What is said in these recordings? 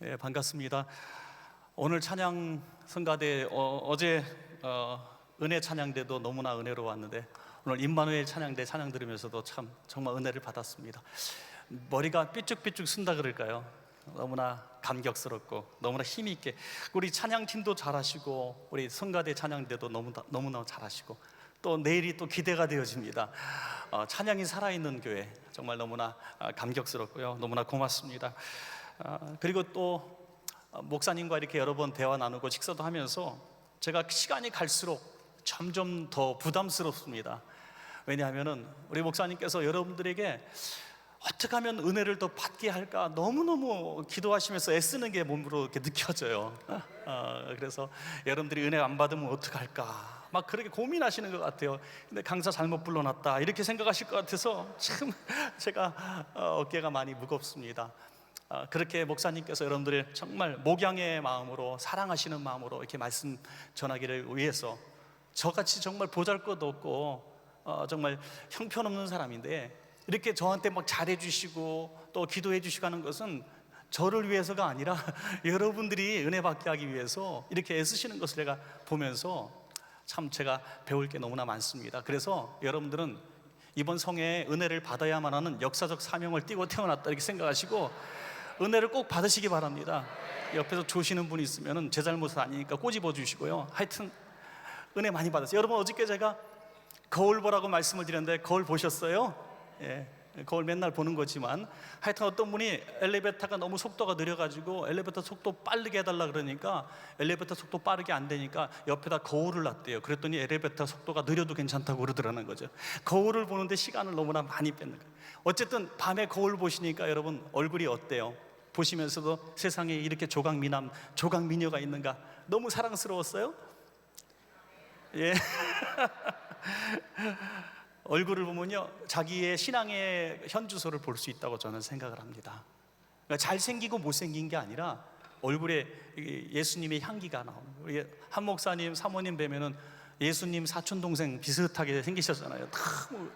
예, 반갑습니다. 오늘 찬양 성가대 어제 은혜 찬양대도 너무나 은혜로웠는데 오늘 임마누엘 찬양대 찬양 들으면서도 참 정말 은혜를 받았습니다. 머리가 삐쭉삐쭉 쓴다 그럴까요? 너무나 감격스럽고 너무나 힘이 있게 우리 찬양팀도 잘하시고 우리 성가대 찬양대도 너무나 잘하시고 또 내일이 또 기대가 되어집니다. 찬양이 살아있는 교회 정말 너무나 감격스럽고요. 너무나 고맙습니다. 그리고 또 목사님과 이렇게 여러 번 대화 나누고 식사도 하면서 제가 시간이 갈수록 점점 더 부담스럽습니다. 왜냐하면 우리 목사님께서 여러분들에게 어떻게 하면 은혜를 더 받게 할까 너무너무 기도하시면서 애쓰는 게 몸으로 이렇게 느껴져요. 그래서 여러분들이 은혜 안 받으면 어떡할까 막 그렇게 고민하시는 것 같아요. 근데 강사 잘못 불러놨다 이렇게 생각하실 것 같아서 참 제가 어깨가 많이 무겁습니다. 그렇게 목사님께서 여러분들을 정말 목양의 마음으로 사랑하시는 마음으로 이렇게 말씀 전하기를 위해서 저같이 정말 보잘것없고 정말 형편없는 사람인데 이렇게 저한테 막 잘해주시고 또 기도해주시고 하는 것은 저를 위해서가 아니라 여러분들이 은혜 받게 하기 위해서 이렇게 애쓰시는 것을 제가 보면서 참 제가 배울 게 너무나 많습니다. 그래서 여러분들은 이번 성회에 은혜를 받아야만 하는 역사적 사명을 띠고 태어났다 이렇게 생각하시고 은혜를 꼭 받으시기 바랍니다. 옆에서 조시는 분이 있으면 제 잘못은 아니니까 꼬집어 주시고요. 하여튼 은혜 많이 받으세요. 여러분 어저께 제가 거울 보라고 말씀을 드렸는데 거울 보셨어요? 예, 거울 맨날 보는 거지만 하여튼 어떤 분이 엘리베이터가 너무 속도가 느려가지고 엘리베이터 속도 빠르게 해달라 그러니까 엘리베이터 속도 빠르게 안 되니까 옆에다 거울을 놨대요. 그랬더니 엘리베이터 속도가 느려도 괜찮다고 그러더라는 거죠. 거울을 보는데 시간을 너무나 많이 뺏는 거예요. 어쨌든 밤에 거울 보시니까 여러분 얼굴이 어때요? 보시면서도 세상에 이렇게 조각미남, 조각미녀가 있는가 너무 사랑스러웠어요? 예. 얼굴을 보면요 자기의 신앙의 현주소를 볼 수 있다고 저는 생각을 합니다. 그러니까 잘생기고 못생긴 게 아니라 얼굴에 예수님의 향기가 나오는 거예요. 한 목사님, 사모님 뵈면은 예수님 사촌동생 비슷하게 생기셨잖아요. 너무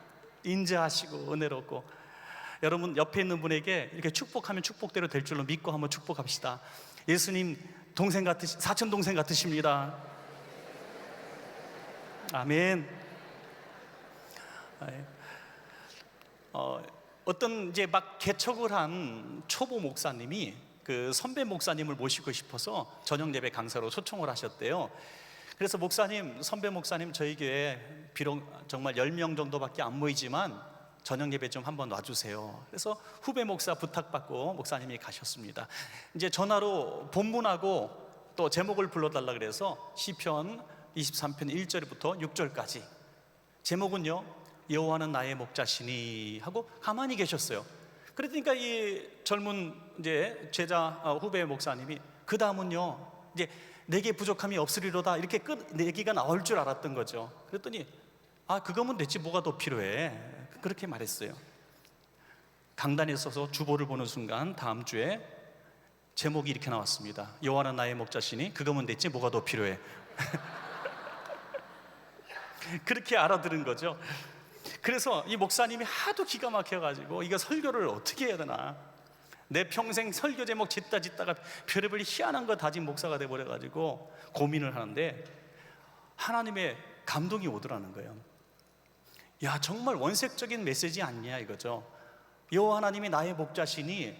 인자하시고 은혜롭고 여러분 옆에 있는 분에게 이렇게 축복하면 축복대로 될 줄로 믿고 한번 축복합시다. 예수님 사촌 동생 같으십니다. 아멘. 어떤 이제 막 개척을 한 초보 목사님이 그 선배 목사님을 모시고 싶어서 저녁 예배 강사로 초청을 하셨대요. 그래서 목사님, 선배 목사님 저희 교회 비록 정말 10명 정도밖에 안 모이지만 저녁 예배 좀 한번 놔주세요. 그래서 후배 목사 부탁받고 목사님이 가셨습니다. 이제 전화로 본문하고 또 제목을 불러달라 그래서 시편 23편 1절부터 6절까지 제목은요 여호와는 나의 목자시니 하고 가만히 계셨어요. 그러니까 이 젊은 이제 제자 후배 목사님이 그 다음은요 이제 내게 부족함이 없으리로다 이렇게 끝 내기가 나올 줄 알았던 거죠. 그랬더니 그거면 됐지 뭐가 더 필요해 그렇게 말했어요. 강단에 서서 주보를 보는 순간 다음 주에 제목이 이렇게 나왔습니다. 여호와는 나의 목자시니 그거면 됐지 뭐가 더 필요해. 그렇게 알아들은 거죠. 그래서 이 목사님이 하도 기가 막혀가지고 이거 설교를 어떻게 해야 되나 내 평생 설교 제목 짓다가 별의별 희한한 거 다진 목사가 돼버려가지고 고민을 하는데 하나님의 감동이 오더라는 거예요. 야 정말 원색적인 메시지 아니냐 이거죠. 여호와 하나님이 나의 목자시니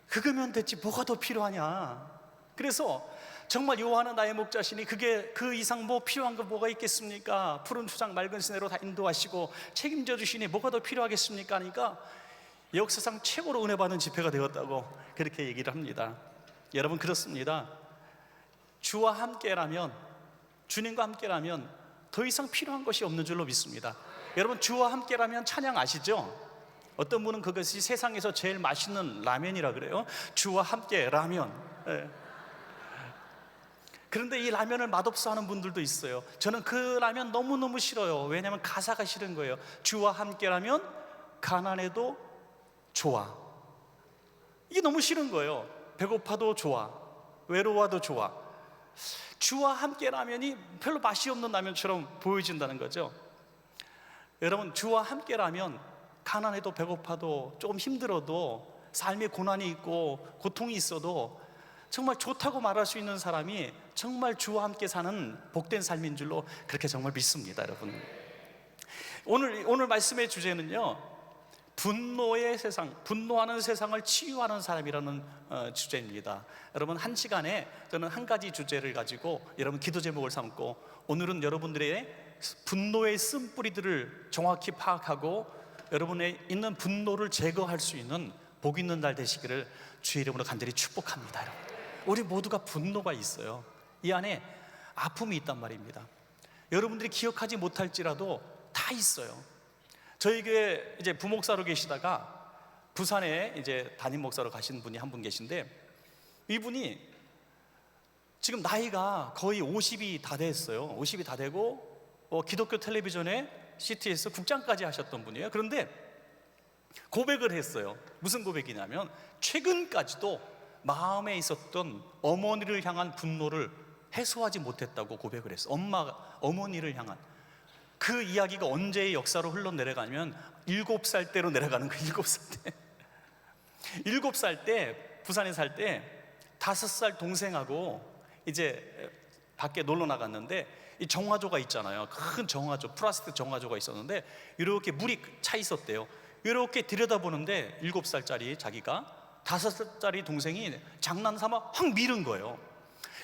그거면 됐지 뭐가 더 필요하냐. 그래서 정말 여호와는 나의 목자시니 그게 그 이상 뭐 필요한 거 뭐가 있겠습니까? 푸른 초장 맑은 시내로 다 인도하시고 책임져 주시니 뭐가 더 필요하겠습니까? 하니까 역사상 최고로 은혜 받은 집회가 되었다고 그렇게 얘기를 합니다. 여러분 그렇습니다. 주와 함께라면 주님과 함께라면 더 이상 필요한 것이 없는 줄로 믿습니다. 여러분 주와 함께라면 찬양 아시죠? 어떤 분은 그것이 세상에서 제일 맛있는 라면이라 그래요. 주와 함께 라면. 네. 그런데 이 라면을 맛없어 하는 분들도 있어요. 저는 그 라면 너무너무 싫어요. 왜냐하면 가사가 싫은 거예요. 주와 함께라면 가난해도 좋아. 이게 너무 싫은 거예요. 배고파도 좋아, 외로워도 좋아. 주와 함께라면이 별로 맛이 없는 라면처럼 보여진다는 거죠. 여러분 주와 함께라면 가난해도 배고파도 조금 힘들어도 삶에 고난이 있고 고통이 있어도 정말 좋다고 말할 수 있는 사람이 정말 주와 함께 사는 복된 삶인 줄로 그렇게 정말 믿습니다, 여러분. 오늘 말씀의 주제는요, 분노의 세상, 분노하는 세상을 치유하는 사람이라는 주제입니다. 여러분, 한 시간에 저는 한 가지 주제를 가지고 여러분 기도 제목을 삼고, 오늘은 여러분들의 분노의 쓴뿌리들을 정확히 파악하고 여러분의 있는 분노를 제거할 수 있는 복 있는 날 되시기를 주의 이름으로 간절히 축복합니다. 여러분, 우리 모두가 분노가 있어요. 이 안에 아픔이 있단 말입니다. 여러분들이 기억하지 못할지라도 다 있어요. 저희 교회 이제 부목사로 계시다가 부산에 이제 담임 목사로 가신 분이 한 분 계신데, 이분이 지금 나이가 거의 50이 다 됐어요. 50이 다 되고 기독교 텔레비전에 CT에서 국장까지 하셨던 분이에요. 그런데 고백을 했어요. 무슨 고백이냐면, 최근까지도 마음에 있었던 어머니를 향한 분노를 해소하지 못했다고 고백을 했어요. 어머니를 향한 그 이야기가 언제의 역사로 흘러내려가면 7살 때로 내려가는 거예요. 7살 때 7살 때 부산에 살 때 5살 동생하고 이제 밖에 놀러 나갔는데, 이 정화조가 있잖아요. 큰 정화조, 플라스틱 정화조가 있었는데 이렇게 물이 차 있었대요. 이렇게 들여다보는데 7살짜리 자기가 5살짜리 동생이 장난삼아 확 밀은 거예요.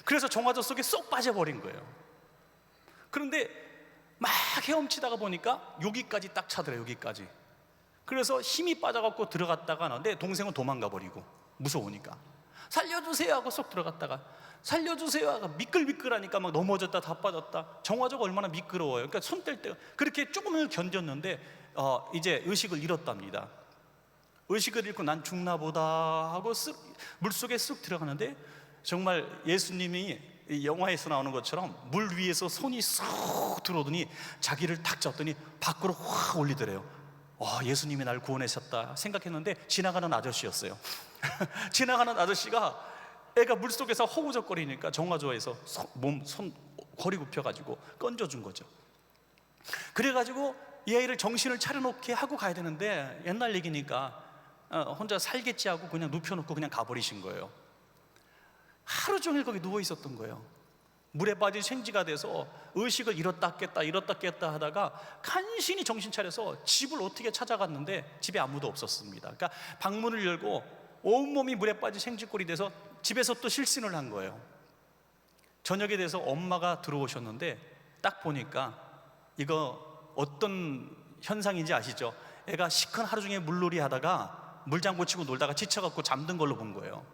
그래서 정화조 속에 쏙 빠져버린 거예요. 그런데 막 헤엄치다가 보니까 여기까지 딱 차더래요. 여기까지. 그래서 힘이 빠져갖고 들어갔다가 하는데 동생은 도망가 버리고, 무서우니까 살려주세요 하고 쏙 들어갔다가 살려주세요 하고 미끌미끌하니까 막 넘어졌다 다 빠졌다. 정화조가 얼마나 미끄러워요. 그러니까 손 뗄 때 그렇게 조금을 견뎠는데 이제 의식을 잃었답니다. 의식을 잃고 난 죽나 보다 하고 물속에 쑥 들어가는데, 정말 예수님이 이 영화에서 나오는 것처럼 물 위에서 손이 쏙 들어오더니 자기를 탁 잡더니 밖으로 확 올리더래요. 예수님이 날 구원하셨다 생각했는데 지나가는 아저씨였어요. 지나가는 아저씨가 애가 물속에서 허우적거리니까 정화조에서 손 거리 굽혀가지고 건져준 거죠. 그래가지고 이 아이를 정신을 차려놓게 하고 가야 되는데, 옛날 얘기니까 혼자 살겠지 하고 그냥 눕혀놓고 그냥 가버리신 거예요. 하루 종일 거기 누워 있었던 거예요. 물에 빠진 생쥐가 돼서 의식을 잃었다 깼다 하다가 간신히 정신 차려서 집을 어떻게 찾아갔는데 집에 아무도 없었습니다. 그러니까 방문을 열고 온몸이 물에 빠진 생쥐꼴이 돼서 집에서 또 실신을 한 거예요. 저녁에 돼서 엄마가 들어오셨는데 딱 보니까, 이거 어떤 현상인지 아시죠? 애가 시큰 하루 종일 물놀이 하다가 물장구 치고 놀다가 지쳐갖고 잠든 걸로 본 거예요.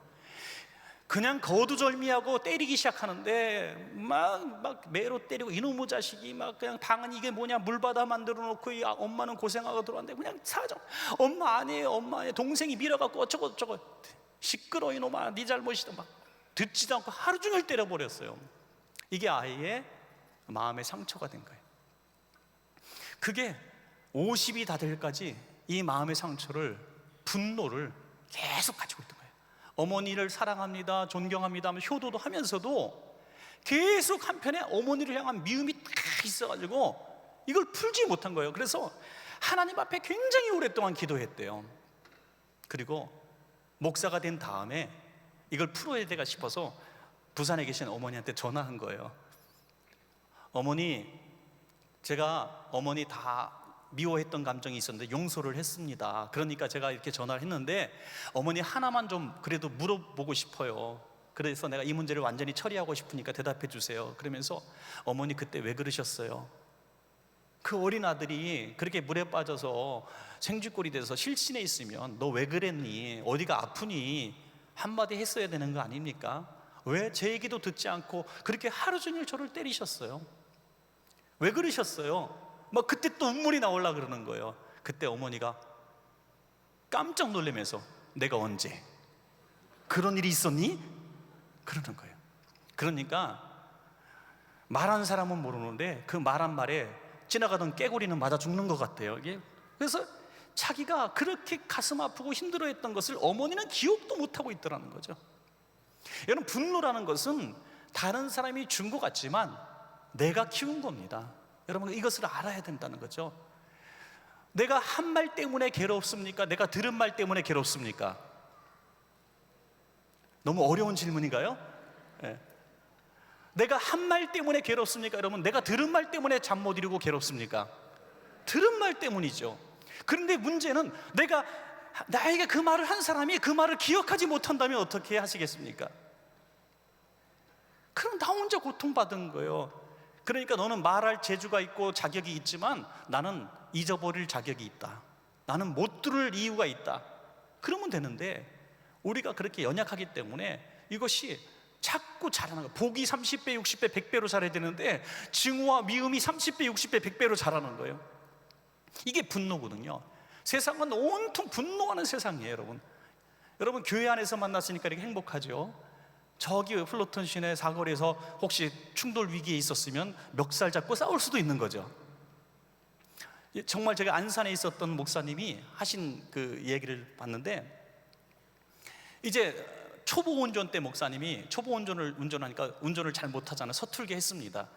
그냥 거두절미하고 때리기 시작하는데 막 매로 때리고, 이놈의 자식이 막 그냥 방은 이게 뭐냐, 물바다 만들어 놓고 이 엄마는 고생하고 들어왔는데 그냥 사정, 엄마 아니에요, 엄마 아니에요, 동생이 밀어갖고 어쩌고 시끄러 이놈아, 네 잘못이다, 막 듣지도 않고 하루 종일 때려버렸어요. 이게 아이의 마음의 상처가 된 거예요. 그게 50이 다 될까지 이 마음의 상처를, 분노를 계속 가지고 있던 거예요. 어머니를 사랑합니다, 존경합니다 하면 효도도 하면서도 계속 한편에 어머니를 향한 미움이 딱 있어가지고 이걸 풀지 못한 거예요. 그래서 하나님 앞에 굉장히 오랫동안 기도했대요. 그리고 목사가 된 다음에 이걸 풀어야 되가 싶어서 부산에 계신 어머니한테 전화한 거예요. 어머니, 제가 어머니 다 미워했던 감정이 있었는데 용서를 했습니다. 그러니까 제가 이렇게 전화를 했는데 어머니 하나만 좀 그래도 물어보고 싶어요. 그래서 내가 이 문제를 완전히 처리하고 싶으니까 대답해 주세요. 그러면서 어머니 그때 왜 그러셨어요? 그 어린 아들이 그렇게 물에 빠져서 생쥐꼴이 돼서 실신에 있으면 너 왜 그랬니? 어디가 아프니? 한마디 했어야 되는 거 아닙니까? 왜 제 얘기도 듣지 않고 그렇게 하루 종일 저를 때리셨어요? 왜 그러셨어요? 막 그때 또 눈물이 나오려고 그러는 거예요. 그때 어머니가 깜짝 놀라면서 내가 언제 그런 일이 있었니? 그러는 거예요. 그러니까 말하는 사람은 모르는데 그 말한 말에 지나가던 깨구리는 맞아 죽는 것 같아요. 이게 그래서 자기가 그렇게 가슴 아프고 힘들어했던 것을 어머니는 기억도 못하고 있더라는 거죠. 여러분, 분노라는 것은 다른 사람이 준 것 같지만 내가 키운 겁니다. 여러분, 이것을 알아야 된다는 거죠. 내가 한 말 때문에 괴롭습니까? 내가 들은 말 때문에 괴롭습니까? 너무 어려운 질문인가요? 예. 내가 한 말 때문에 괴롭습니까? 여러분, 내가 들은 말 때문에 잠 못 이루고 괴롭습니까? 들은 말 때문이죠. 그런데 문제는 내가 나에게 그 말을 한 사람이 그 말을 기억하지 못한다면 어떻게 하시겠습니까? 그럼 나 혼자 고통받은 거예요. 그러니까 너는 말할 재주가 있고 자격이 있지만 나는 잊어버릴 자격이 있다. 나는 못 들을 이유가 있다. 그러면 되는데 우리가 그렇게 연약하기 때문에 이것이 자꾸 자라는 거예요. 복이 30배, 60배, 100배로 자라야 되는데 증오와 미움이 30배, 60배, 100배로 자라는 거예요. 이게 분노거든요. 세상은 온통 분노하는 세상이에요, 여러분. 여러분, 교회 안에서 만났으니까 이렇게 행복하죠. 저기 플로튼 시내 사거리에서 혹시 충돌 위기에 있었으면 멱살 잡고 싸울 수도 있는 거죠. 정말 제가 안산에 있었던 목사님이 하신 그 얘기를 봤는데, 이제 초보 운전 때 목사님이 초보 운전을 운전하니까 운전을 잘 못하잖아요. 서툴게 했습니다.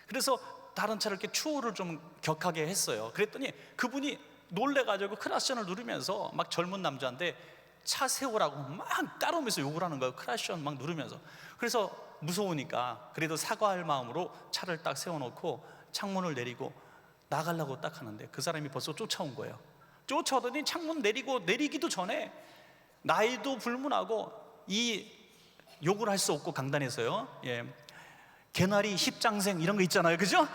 그래서 다른 차를 이렇게 추월을 좀 격하게 했어요. 그랬더니 그분이 놀래가지고 크라션을 누르면서 막 젊은 남자인데 차 세우라고 막 따라오면서 욕을 하는 거예요. 크라션 막 누르면서. 그래서 무서우니까 그래도 사과할 마음으로 차를 딱 세워놓고 창문을 내리고 나가려고 딱 하는데 그 사람이 벌써 쫓아온 거예요. 쫓아오더니 창문 내리기도 전에 나이도 불문하고 이 욕을 할 수 없고 강단에서요. 예. 개나리 십장생 이런 거 있잖아요, 그죠?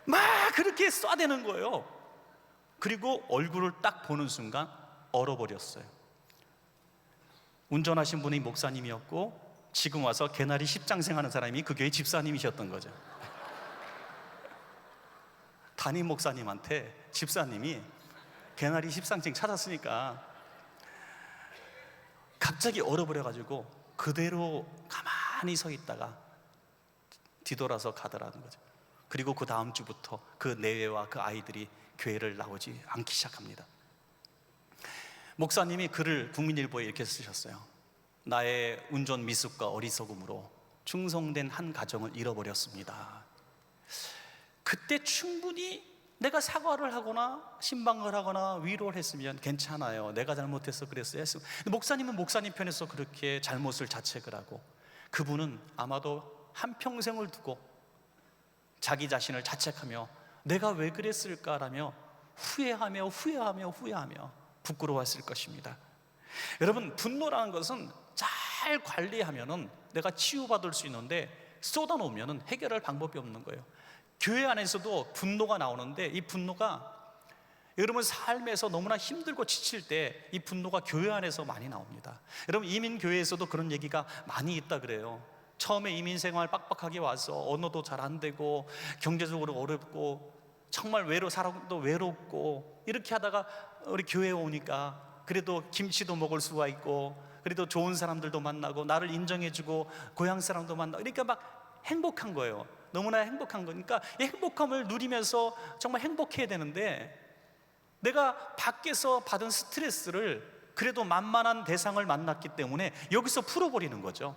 막 그렇게 쏴대는 거예요. 그리고 얼굴을 딱 보는 순간 얼어버렸어요. 운전하신 분이 목사님이었고 지금 와서 개나리 십장생 하는 사람이 그 교회 집사님이셨던 거죠. 담임 목사님한테 집사님이 개나리 십장생 찾았으니까 갑자기 얼어버려가지고 그대로 가만히 서 있다가 뒤돌아서 가더라는 거죠. 그리고 그 다음 주부터 그 내외와 그 아이들이 교회를 나오지 않기 시작합니다. 목사님이 글을 국민일보에 이렇게 쓰셨어요. 나의 운전 미숙과 어리석음으로 충성된 한 가정을 잃어버렸습니다. 그때 충분히 내가 사과를 하거나 신방을 하거나 위로를 했으면 괜찮아요. 내가 잘못해서 그랬어요. 목사님은 목사님 편에서 그렇게 잘못을 자책을 하고 그분은 아마도 한평생을 두고 자기 자신을 자책하며 내가 왜 그랬을까라며 후회하며 부끄러워했을 것입니다. 여러분, 분노라는 것은 잘 관리하면은 내가 치유받을 수 있는데 쏟아놓으면은 해결할 방법이 없는 거예요. 교회 안에서도 분노가 나오는데 이 분노가 여러분 삶에서 너무나 힘들고 지칠 때 이 분노가 교회 안에서 많이 나옵니다. 여러분, 이민교회에서도 그런 얘기가 많이 있다 그래요. 처음에 이민생활 빡빡하게 와서 언어도 잘 안 되고 경제적으로 어렵고 정말 사람도 외롭고 이렇게 하다가 우리 교회에 오니까 그래도 김치도 먹을 수가 있고 그래도 좋은 사람들도 만나고 나를 인정해주고 고향 사람도 만나고 그러니까 막 행복한 거예요. 너무나 행복한 거니까 이 행복함을 누리면서 정말 행복해야 되는데 내가 밖에서 받은 스트레스를 그래도 만만한 대상을 만났기 때문에 여기서 풀어버리는 거죠.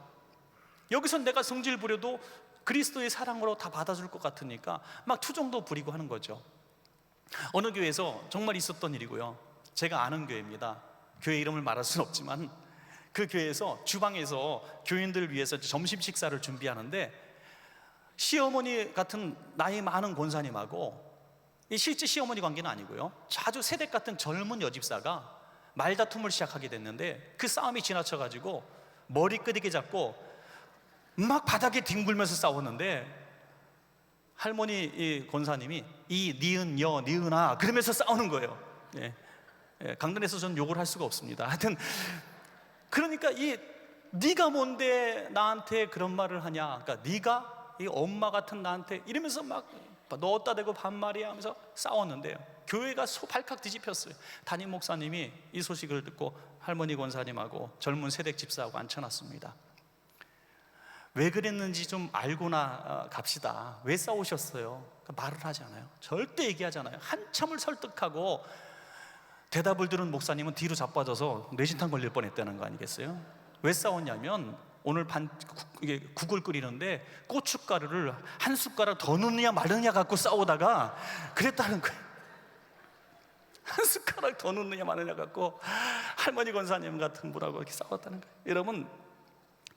여기서 내가 성질 부려도 그리스도의 사랑으로 다 받아줄 것 같으니까 막 투정도 부리고 하는 거죠. 어느 교회에서 정말 있었던 일이고요. 제가 아는 교회입니다. 교회 이름을 말할 수는 없지만 그 교회에서 주방에서 교인들을 위해서 점심 식사를 준비하는데 시어머니 같은 나이 많은 권사님하고 실제 시어머니 관계는 아니고요, 아주 세댁 같은 젊은 여집사가 말다툼을 시작하게 됐는데 그 싸움이 지나쳐가지고 머리 끄덕이 잡고 막 바닥에 뒹굴면서 싸웠는데 할머니 이 권사님이 이 니은 여 니은아 그러면서 싸우는 거예요. 강단에서 저는 욕을 할 수가 없습니다. 하여튼 그러니까 네가 뭔데 나한테 그런 말을 하냐, 그러니까 네가 이 엄마 같은 나한테 이러면서 막 넣었다 대고 반말이야 하면서 싸웠는데요, 교회가 발칵 뒤집혔어요. 담임 목사님이 이 소식을 듣고 할머니 권사님하고 젊은 세댁 집사하고 앉혀놨습니다. 왜 그랬는지 좀 알고나 갑시다. 왜 싸우셨어요? 그러니까 말을 하지 않아요. 절대 얘기하지 않아요. 한참을 설득하고 대답을 들은 목사님은 뒤로 자빠져서 뇌진탕 걸릴 뻔했다는 거 아니겠어요? 왜 싸웠냐면 오늘 국을 끓이는데 고춧가루를 한 숟가락 더 넣느냐 마느냐 갖고 싸우다가 그랬다는 거예요. 한 숟가락 더 넣느냐 마느냐 갖고 할머니 권사님 같은 분하고 이렇게 싸웠다는 거예요. 여러분,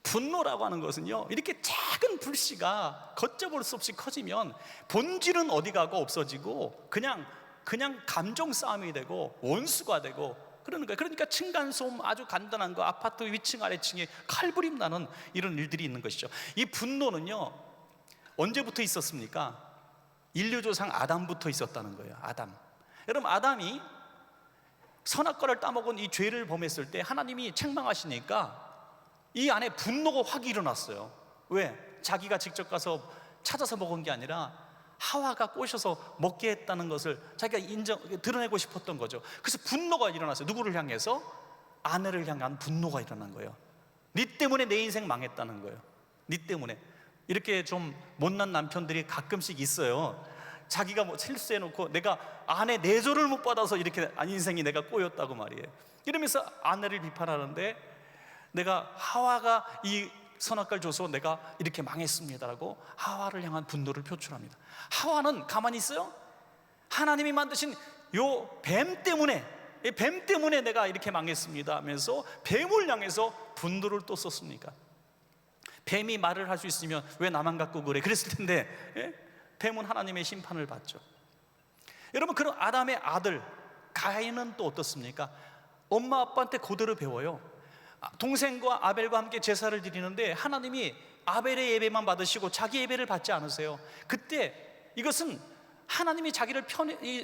분노라고 하는 것은요, 이렇게 작은 불씨가 걷잡을 수 없이 커지면 본질은 어디 가고 없어지고 그냥 감정 싸움이 되고 원수가 되고 그러는 거예요. 그러니까 층간소음, 아주 간단한 거, 아파트 위층 아래층에 칼부림 나는 이런 일들이 있는 것이죠. 이 분노는요, 언제부터 있었습니까? 인류조상 아담부터 있었다는 거예요. 아담. 여러분, 아담이 선악과를 따먹은 이 죄를 범했을 때 하나님이 책망하시니까 이 안에 분노가 확 일어났어요. 왜? 자기가 직접 가서 찾아서 먹은 게 아니라 하와가 꼬셔서 먹게 했다는 것을 자기가 드러내고 싶었던 거죠. 그래서 분노가 일어났어요. 누구를 향해서? 아내를 향한 분노가 일어난 거예요. 네 때문에 내 인생 망했다는 거예요. 네 때문에. 이렇게 좀 못난 남편들이 가끔씩 있어요. 자기가 뭐 실수해놓고 내가 아내 내조를 못 받아서 이렇게 인생이 내가 꼬였다고 말이에요. 이러면서 아내를 비판하는데, 내가 하와가 이 선악과를 줘서 내가 이렇게 망했습니다라고 하와를 향한 분노를 표출합니다. 하와는 가만히 있어요? 하나님이 만드신 요 뱀 때문에 내가 이렇게 망했습니다 하면서 뱀을 향해서 분노를 또 썼습니까? 뱀이 말을 할 수 있으면 왜 나만 갖고 그래? 그랬을 텐데, 예? 뱀은 하나님의 심판을 받죠. 여러분, 그런 아담의 아들 가인은 또 어떻습니까? 엄마 아빠한테 그대로 배워요. 동생과 아벨과 함께 제사를 드리는데 하나님이 아벨의 예배만 받으시고 자기 예배를 받지 않으세요. 그때 이것은 하나님이 자기를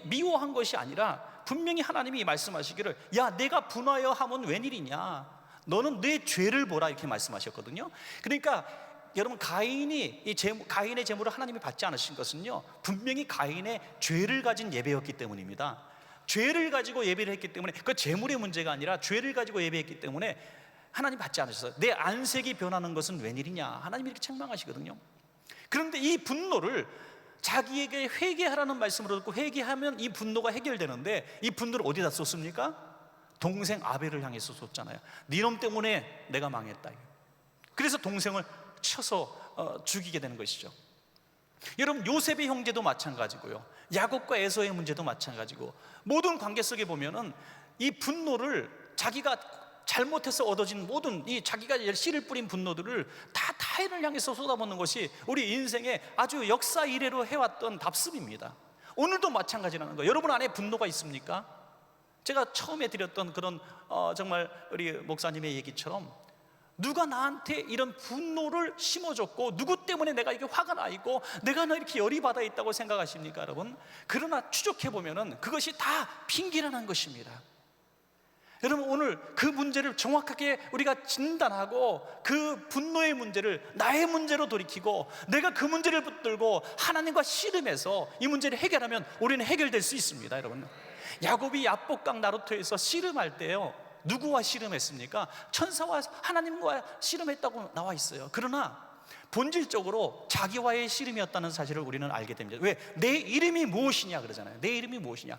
미워한 것이 아니라 분명히 하나님이 말씀하시기를, 야, 내가 분하여 함은 웬일이냐, 너는 내 죄를 보라, 이렇게 말씀하셨거든요. 그러니까 여러분, 가인의 제물을 하나님이 받지 않으신 것은요, 분명히 가인의 죄를 가진 예배였기 때문입니다. 죄를 가지고 예배를 했기 때문에, 그 제물의 문제가 아니라 죄를 가지고 예배했기 때문에 하나님 받지 않으셨어요. 내 안색이 변하는 것은 웬일이냐, 하나님이 이렇게 책망하시거든요. 그런데 이 분노를 자기에게 회개하라는 말씀으로 듣고 회개하면 이 분노가 해결되는데, 이 분노를 어디다 쏟습니까? 동생 아벨을 향해서 쏟잖아요. 니놈 때문에 내가 망했다. 그래서 동생을 쳐서 죽이게 되는 것이죠. 여러분, 요셉의 형제도 마찬가지고요, 야곱과 에서의 문제도 마찬가지고, 모든 관계 속에 보면은 이 분노를 자기가 잘못해서 얻어진 모든 이 자기가 씨를 뿌린 분노들을 다 타인을 향해서 쏟아붓는 것이 우리 인생의 아주 역사 이래로 해왔던 답습입니다. 오늘도 마찬가지라는 거예요. 여러분 안에 분노가 있습니까? 제가 처음에 드렸던 그런 정말 우리 목사님의 얘기처럼 누가 나한테 이런 분노를 심어줬고 누구 때문에 내가 이게 화가 나 있고 내가 이렇게 열이 받아 있다고 생각하십니까, 여러분? 그러나 추적해 보면은 그것이 다 핑계라는 것입니다. 여러분, 오늘 그 문제를 정확하게 우리가 진단하고 그 분노의 문제를 나의 문제로 돌이키고 내가 그 문제를 붙들고 하나님과 씨름해서 이 문제를 해결하면 우리는 해결될 수 있습니다. 여러분, 야곱이 야복강 나루토에서 씨름할 때요, 누구와 씨름했습니까? 천사와 하나님과 씨름했다고 나와 있어요. 그러나 본질적으로 자기와의 씨름이었다는 사실을 우리는 알게 됩니다. 왜? 내 이름이 무엇이냐 그러잖아요. 내 이름이 무엇이냐?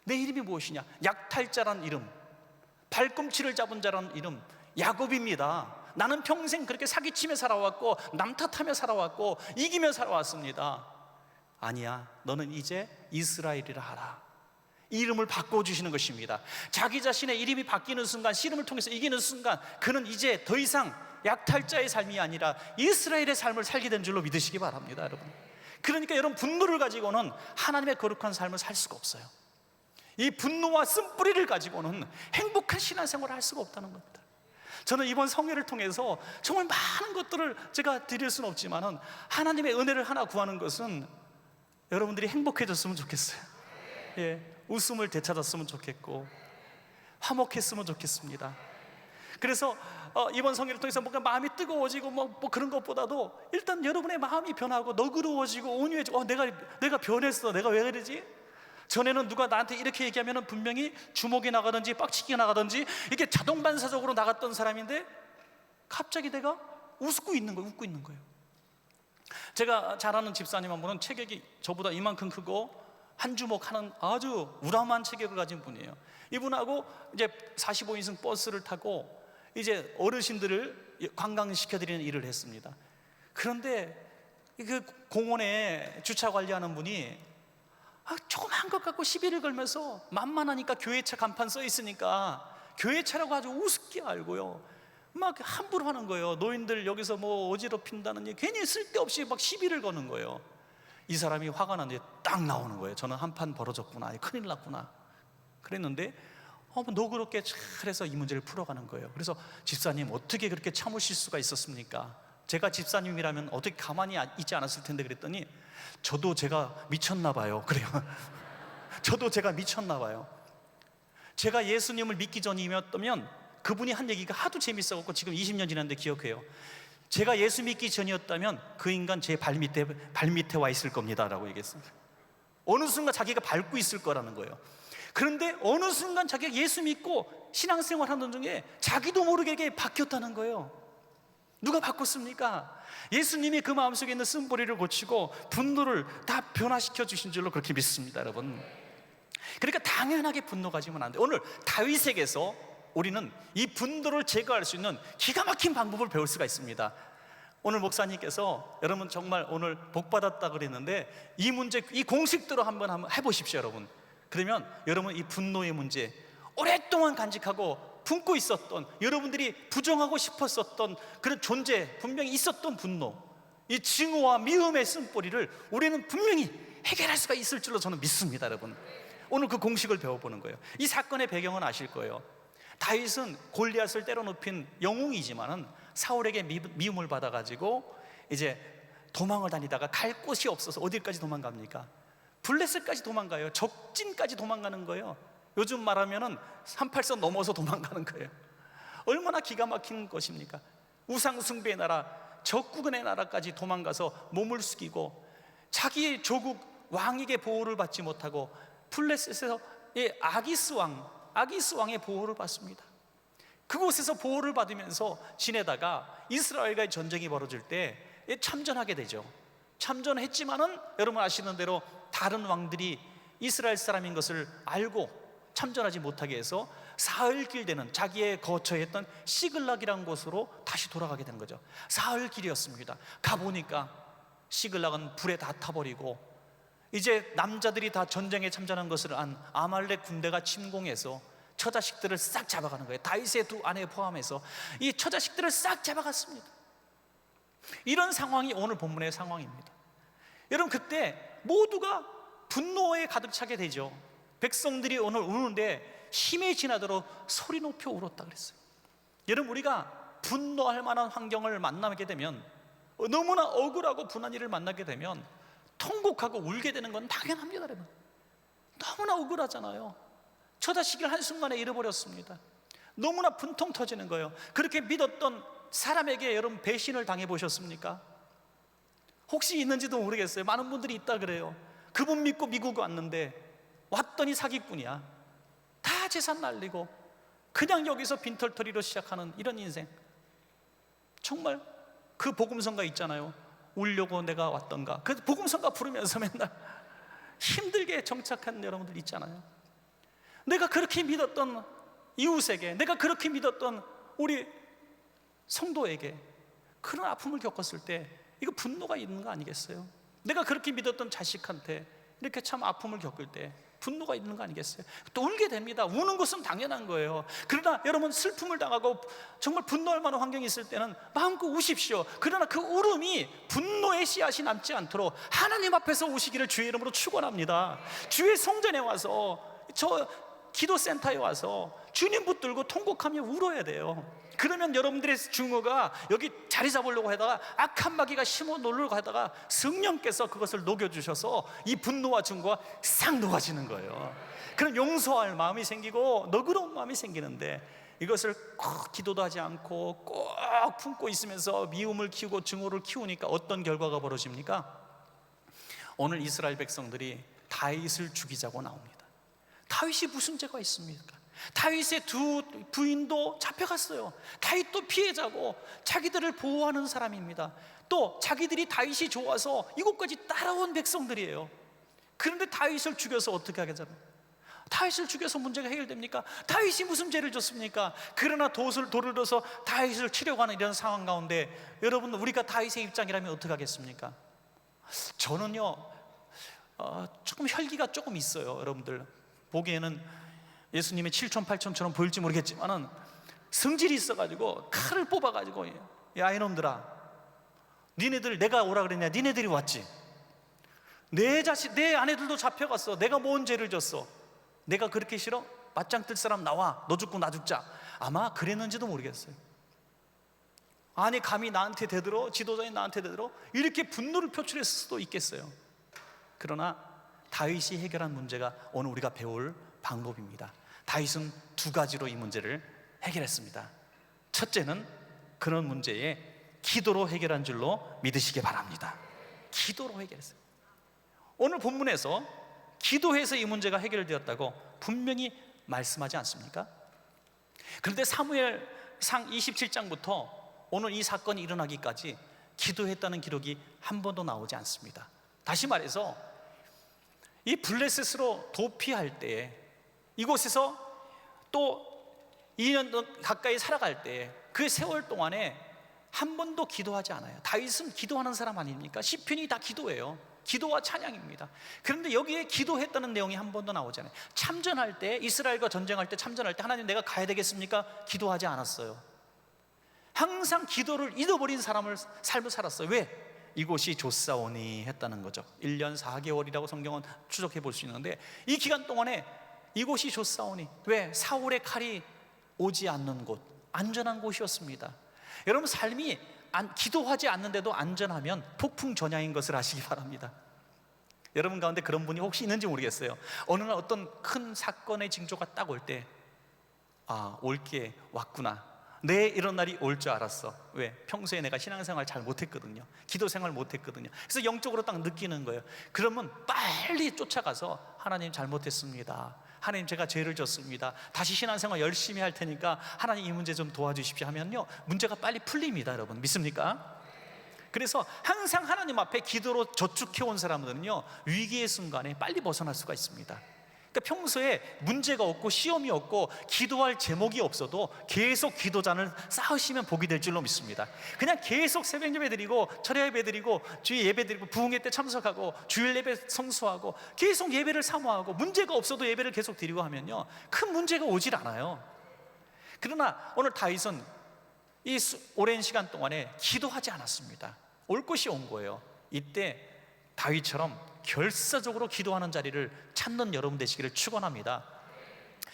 내 이름이 무엇이냐? 약탈자란 이름, 발꿈치를 잡은 자라는 이름, 야곱입니다. 나는 평생 그렇게 사기치며 살아왔고 남 탓하며 살아왔고 이기며 살아왔습니다. 아니야, 너는 이제 이스라엘이라 하라. 이름을 바꿔주시는 것입니다. 자기 자신의 이름이 바뀌는 순간, 씨름을 통해서 이기는 순간, 그는 이제 더 이상 약탈자의 삶이 아니라 이스라엘의 삶을 살게 된 줄로 믿으시기 바랍니다, 여러분. 그러니까 여러분, 분노를 가지고는 하나님의 거룩한 삶을 살 수가 없어요. 이 분노와 쓴뿌리를 가지고는 행복한 신앙생활을 할 수가 없다는 겁니다. 저는 이번 성회를 통해서 정말 많은 것들을 제가 드릴 수는 없지만 하나님의 은혜를 하나 구하는 것은 여러분들이 행복해졌으면 좋겠어요. 예, 웃음을 되찾았으면 좋겠고 화목했으면 좋겠습니다. 그래서 이번 성회를 통해서 뭔가 마음이 뜨거워지고 뭐 그런 것보다도 일단 여러분의 마음이 변하고 너그러워지고 온유해지고 내가 변했어, 내가 왜 그러지? 전에는 누가 나한테 이렇게 얘기하면 분명히 주먹이 나가든지 빡치기가 나가든지 이게 자동 반사적으로 나갔던 사람인데 갑자기 내가 웃고 있는 거예요. 제가 잘 아는 집사님 한 분은 체격이 저보다 이만큼 크고 한 주먹 하는 아주 우람한 체격을 가진 분이에요. 이분하고 이제 45인승 버스를 타고 이제 어르신들을 관광시켜드리는 일을 했습니다. 그런데 그 공원에 주차 관리하는 분이 조그만 것 갖고 시비를 걸면서 만만하니까 교회차 간판 써 있으니까 교회차라고 아주 우습게 알고요, 막 함부로 하는 거예요. 노인들 여기서 뭐 어지럽힌다는 괜히 쓸데없이 막 시비를 거는 거예요. 이 사람이 화가 난 뒤에 딱 나오는 거예요. 저는 한판 벌어졌구나, 큰일 났구나 그랬는데 너그럽게 잘해서 이 문제를 풀어가는 거예요. 그래서 집사님 어떻게 그렇게 참으실 수가 있었습니까? 제가 집사님이라면 어떻게 가만히 있지 않았을 텐데 그랬더니 저도 제가 미쳤나 봐요. 그래요. 저도 제가 미쳤나 봐요. 제가 예수님을 믿기 전이었다면 그분이 한 얘기가 하도 재밌어갖고 지금 20년 지났는데 기억해요. 제가 예수 믿기 전이었다면 그 인간 제 발밑에 와 있을 겁니다 라고 얘기했습니다. 어느 순간 자기가 밟고 있을 거라는 거예요. 그런데 어느 순간 자기가 예수 믿고 신앙생활 하는 중에 자기도 모르게 이게 바뀌었다는 거예요. 누가 바꿨습니까? 예수님이 그 마음속에 있는 쓴뿌리를 고치고 분노를 다 변화시켜 주신 줄로 그렇게 믿습니다, 여러분. 그러니까 당연하게 분노 가지면 안 돼요. 오늘 다윗에게서 우리는 이 분노를 제거할 수 있는 기가 막힌 방법을 배울 수가 있습니다. 오늘 목사님께서 여러분 정말 오늘 복 받았다 그랬는데 이 문제, 이 공식대로 한번 해보십시오, 여러분. 그러면 여러분 이 분노의 문제, 오랫동안 간직하고 품고 있었던, 여러분들이 부정하고 싶었었던 그런 존재, 분명히 있었던 분노, 이 증오와 미움의 쓴뿌리를 우리는 분명히 해결할 수가 있을 줄로 저는 믿습니다, 여러분. 오늘 그 공식을 배워보는 거예요. 이 사건의 배경은 아실 거예요. 다윗은 골리앗을 때려눕힌 영웅이지만은 사울에게 미움을 받아가지고 이제 도망을 다니다가 갈 곳이 없어서 어디까지 도망갑니까? 블레셋까지 도망가요. 적진까지 도망가는 거예요. 요즘 말하면은 38선 넘어서 도망가는 거예요. 얼마나 기가 막힌 것입니까? 우상숭배의 나라, 적국의 나라까지 도망가서 몸을 숙이고 자기의 조국 왕에게 보호를 받지 못하고 블레셋에서 아기스 왕의 보호를 받습니다. 그곳에서 보호를 받으면서 지내다가 이스라엘과의 전쟁이 벌어질 때 참전하게 되죠. 참전했지만은 여러분 아시는 대로 다른 왕들이 이스라엘 사람인 것을 알고 참전하지 못하게 해서 사흘길 되는 자기의 거처했던 시글락이라는 곳으로 다시 돌아가게 된 거죠. 사흘길이었습니다. 가보니까 시글락은 불에 다 타버리고 이제 남자들이 다 전쟁에 참전한 것을 안 아말렉 군대가 침공해서 처자식들을 싹 잡아가는 거예요. 다윗의 두 아내 포함해서 이 처자식들을 싹 잡아갔습니다. 이런 상황이 오늘 본문의 상황입니다. 여러분 그때 모두가 분노에 가득 차게 되죠. 백성들이 오늘 우는데 힘에 지나도록 소리 높여 울었다 그랬어요. 여러분 우리가 분노할 만한 환경을 만나게 되면, 너무나 억울하고 분한 일을 만나게 되면 통곡하고 울게 되는 건 당연합니다, 여러분. 너무나 억울하잖아요. 처자식을 한순간에 잃어버렸습니다. 너무나 분통 터지는 거예요. 그렇게 믿었던 사람에게 여러분 배신을 당해보셨습니까? 혹시 있는지도 모르겠어요. 많은 분들이 있다 그래요. 그분 믿고 미국 왔는데 왔더니 사기꾼이야. 다 재산 날리고 그냥 여기서 빈털터리로 시작하는 이런 인생. 정말 그 복음성가 있잖아요. 울려고 내가 왔던가. 그 복음성가 부르면서 맨날 힘들게 정착한 여러분들 있잖아요. 내가 그렇게 믿었던 이웃에게, 내가 그렇게 믿었던 우리 성도에게 그런 아픔을 겪었을 때 이거 분노가 있는 거 아니겠어요? 내가 그렇게 믿었던 자식한테 이렇게 참 아픔을 겪을 때 분노가 있는 거 아니겠어요? 또 울게 됩니다. 우는 것은 당연한 거예요. 그러나 여러분 슬픔을 당하고 정말 분노할 만한 환경이 있을 때는 마음껏 우십시오. 그러나 그 울음이 분노의 씨앗이 남지 않도록 하나님 앞에서 우시기를 주의 이름으로 축원합니다. 주의 성전에 와서, 저 기도센터에 와서 주님 붙들고 통곡하며 울어야 돼요. 그러면 여러분들의 증오가 여기 자리 잡으려고 하다가 악한 마귀가 심어 놓으려고 하다가 성령께서 그것을 녹여주셔서 이 분노와 증오가 싹 녹아지는 거예요. 그럼 용서할 마음이 생기고 너그러운 마음이 생기는데, 이것을 꼭 기도도 하지 않고 꼭 품고 있으면서 미움을 키우고 증오를 키우니까 어떤 결과가 벌어집니까? 오늘 이스라엘 백성들이 다윗을 죽이자고 나옵니다. 다윗이 무슨 죄가 있습니까? 다윗의 두 부인도 잡혀갔어요. 다윗도 피해자고 자기들을 보호하는 사람입니다. 또 자기들이 다윗이 좋아서 이곳까지 따라온 백성들이에요. 그런데 다윗을 죽여서 어떻게 하겠잖아요. 다윗을 죽여서 문제가 해결됩니까? 다윗이 무슨 죄를 졌습니까? 그러나 돌을 들어서 다윗을 치려고 하는 이런 상황 가운데 여러분 우리가 다윗의 입장이라면 어떻게 하겠습니까? 저는요 조금 혈기가 조금 있어요. 여러분들 보기에는 예수님의 7천 8천처럼 보일지 모르겠지만은 성질이 있어가지고 칼을 뽑아가지고, 야 이놈들아, 니네들 내가 오라 그랬냐? 니네들이 왔지. 내 자식, 내 아내들도 잡혀갔어. 내가 뭔 죄를 졌어? 내가 그렇게 싫어? 맞짱 뜰 사람 나와. 너 죽고 나 죽자. 아마 그랬는지도 모르겠어요. 아니 감히 나한테 대들어? 지도자인 나한테 대들어? 이렇게 분노를 표출했을 수도 있겠어요. 그러나 다윗이 해결한 문제가 오늘 우리가 배울 방법입니다. 다윗은 두 가지로 이 문제를 해결했습니다. 첫째는 그런 문제에 기도로 해결한 줄로 믿으시기 바랍니다. 기도로 해결했어요. 오늘 본문에서 기도해서 이 문제가 해결되었다고 분명히 말씀하지 않습니까? 그런데 사무엘상 27장부터 오늘 이 사건이 일어나기까지 기도했다는 기록이 한 번도 나오지 않습니다. 다시 말해서 이 블레셋으로 도피할 때에, 이곳에서 또 2년 가까이 살아갈 때에, 그 세월 동안에 한 번도 기도하지 않아요. 다윗은 기도하는 사람 아닙니까? 시편이 다 기도예요. 기도와 찬양입니다. 그런데 여기에 기도했다는 내용이 한 번도 나오지 않아요. 참전할 때, 이스라엘과 전쟁할 때, 참전할 때 하나님 내가 가야 되겠습니까? 기도하지 않았어요. 항상 기도를 잃어버린 삶을 살았어요. 왜? 이곳이 좁사오니 했다는 거죠. 1년 4개월이라고 성경은 추적해 볼 수 있는데, 이 기간 동안에 이곳이 좁사오니, 왜? 사울의 칼이 오지 않는 곳, 안전한 곳이었습니다. 여러분, 삶이 기도하지 않는데도 안전하면 폭풍 전야인 것을 아시기 바랍니다. 여러분 가운데 그런 분이 혹시 있는지 모르겠어요. 어느 날 어떤 큰 사건의 징조가 딱 올 때, 올게 왔구나, 내 이런 날이 올 줄 알았어. 왜? 평소에 내가 신앙생활 잘 못했거든요. 기도생활 못했거든요. 그래서 영적으로 딱 느끼는 거예요. 그러면 빨리 쫓아가서 하나님 잘못했습니다, 하나님 제가 죄를 졌습니다, 다시 신앙생활 열심히 할 테니까 하나님 이 문제 좀 도와주십시오 하면요, 문제가 빨리 풀립니다. 여러분 믿습니까? 그래서 항상 하나님 앞에 기도로 저축해온 사람들은요, 위기의 순간에 빨리 벗어날 수가 있습니다. 그러니까 평소에 문제가 없고 시험이 없고 기도할 제목이 없어도 계속 기도잔을 쌓으시면 복이 될 줄로 믿습니다. 그냥 계속 새벽 예배 드리고 철야 예배 드리고 주일 예배 드리고 부흥회 때 참석하고 주일 예배 성수하고 계속 예배를 사모하고 문제가 없어도 예배를 계속 드리고 하면요, 큰 문제가 오질 않아요. 그러나 오늘 다윗은 이 오랜 시간 동안에 기도하지 않았습니다. 올 것이 온 거예요. 이때 다윗처럼 결사적으로 기도하는 자리를 찾는 여러분 되시기를 축원합니다.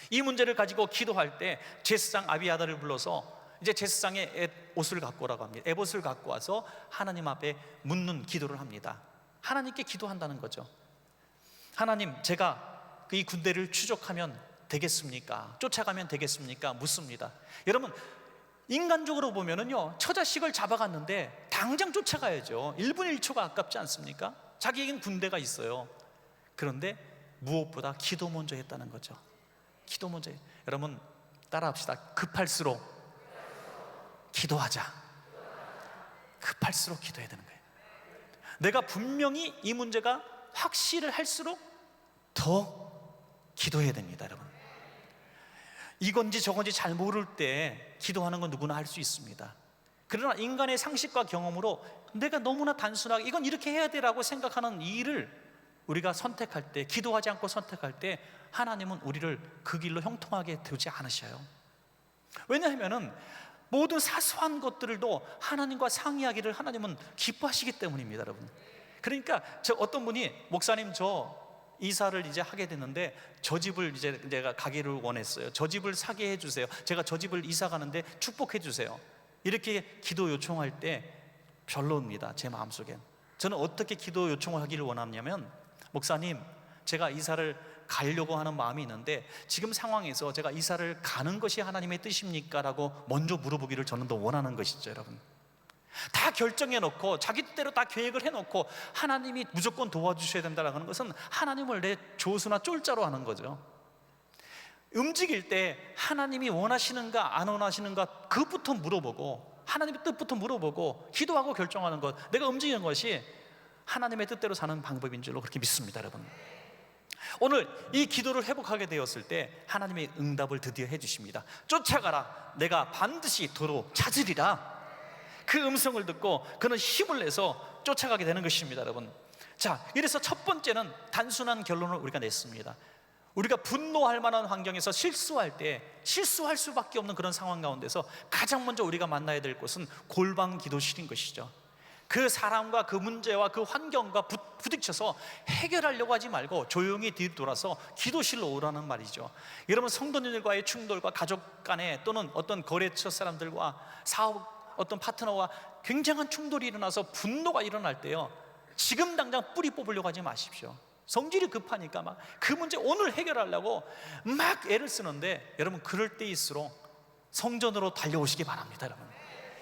이 문제를 가지고 기도할 때 제사장 아비아달을 불러서 이제 제사장의 옷을 갖고 오라고 합니다. 에봇을 갖고 와서 하나님 앞에 묻는 기도를 합니다. 하나님께 기도한다는 거죠. 하나님, 제가 이 군대를 추적하면 되겠습니까? 쫓아가면 되겠습니까? 묻습니다. 여러분, 인간적으로 보면은요, 처자식을 잡아갔는데 당장 쫓아가야죠. 1분 1초가 아깝지 않습니까? 자기에겐 군대가 있어요. 그런데 무엇보다 기도 먼저 했다는 거죠. 기도 먼저. 여러분 따라합시다. 급할수록 기도하자. 급할수록 기도해야 되는 거예요. 내가 분명히 이 문제가 확실을 할수록 더 기도해야 됩니다. 여러분, 이건지 저건지 잘 모를 때 기도하는 건 누구나 할 수 있습니다. 그러나 인간의 상식과 경험으로 내가 너무나 단순하게 이건 이렇게 해야 되라고 생각하는 이 일을 우리가 선택할 때, 기도하지 않고 선택할 때 하나님은 우리를 그 길로 형통하게 두지 않으셔요. 왜냐하면 모든 사소한 것들도 하나님과 상의하기를 하나님은 기뻐하시기 때문입니다. 여러분, 그러니까 어떤 분이 목사님, 저 이사를 이제 하게 됐는데 저 집을 이제 내가 가기를 원했어요. 저 집을 사게 해주세요. 제가 저 집을 이사 가는데 축복해 주세요. 이렇게 기도 요청할 때 별로입니다. 제 마음속엔. 저는 어떻게 기도 요청을 하기를 원하냐면, 목사님, 제가 이사를 가려고 하는 마음이 있는데 지금 상황에서 제가 이사를 가는 것이 하나님의 뜻입니까? 라고 먼저 물어보기를 저는 더 원하는 것이죠. 여러분, 다 결정해 놓고 자기 뜻대로 다 계획을 해 놓고 하나님이 무조건 도와주셔야 된다는 것은 하나님을 내 조수나 쫄자로 하는 거죠. 움직일 때 하나님이 원하시는가 안 원하시는가 그것부터 물어보고 하나님의 뜻부터 물어보고 기도하고 결정하는 것, 내가 움직이는 것이 하나님의 뜻대로 사는 방법인 줄로 그렇게 믿습니다. 여러분, 오늘 이 기도를 회복하게 되었을 때 하나님의 응답을 드디어 해주십니다. 쫓아가라, 내가 반드시 도로 찾으리라. 그 음성을 듣고 그는 힘을 내서 쫓아가게 되는 것입니다. 여러분, 자, 이래서 첫 번째는 단순한 결론을 우리가 냈습니다. 우리가 분노할 만한 환경에서 실수할 때 실수할 수밖에 없는 그런 상황 가운데서 가장 먼저 우리가 만나야 될 곳은 골방 기도실인 것이죠. 그 사람과 그 문제와 그 환경과 부딪혀서 해결하려고 하지 말고 조용히 뒤돌아서 기도실로 오라는 말이죠. 여러분, 성도님들과의 충돌과 가족 간에 또는 어떤 거래처 사람들과 사업 어떤 파트너와 굉장한 충돌이 일어나서 분노가 일어날 때요, 지금 당장 뿌리 뽑으려고 하지 마십시오. 성질이 급하니까 막 그 문제 오늘 해결하려고 막 애를 쓰는데, 여러분, 그럴 때일수록 성전으로 달려오시기 바랍니다. 여러분,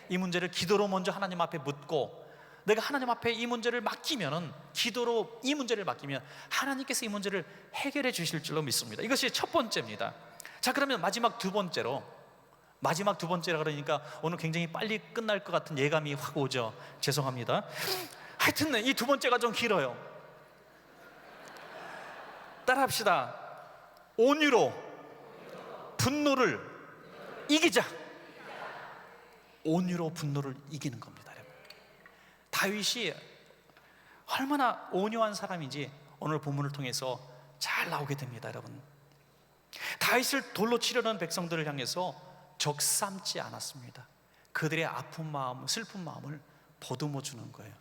이 문제를 기도로 먼저 하나님 앞에 묻고, 내가 하나님 앞에 이 문제를 맡기면은, 기도로 이 문제를 맡기면 하나님께서 이 문제를 해결해 주실 줄로 믿습니다. 이것이 첫 번째입니다. 자, 그러면 마지막 두 번째라 그러니까 오늘 굉장히 빨리 끝날 것 같은 예감이 확 오죠. 죄송합니다. 하여튼 이 두 번째가 좀 길어요. 따라합시다. 온유로 분노를 이기자. 온유로 분노를 이기는 겁니다. 여러분, 다윗이 얼마나 온유한 사람인지 오늘 본문을 통해서 잘 나오게 됩니다. 여러분, 다윗을 돌로 치려는 백성들을 향해서 적삼지 않았습니다. 그들의 아픈 마음, 슬픈 마음을 보듬어 주는 거예요.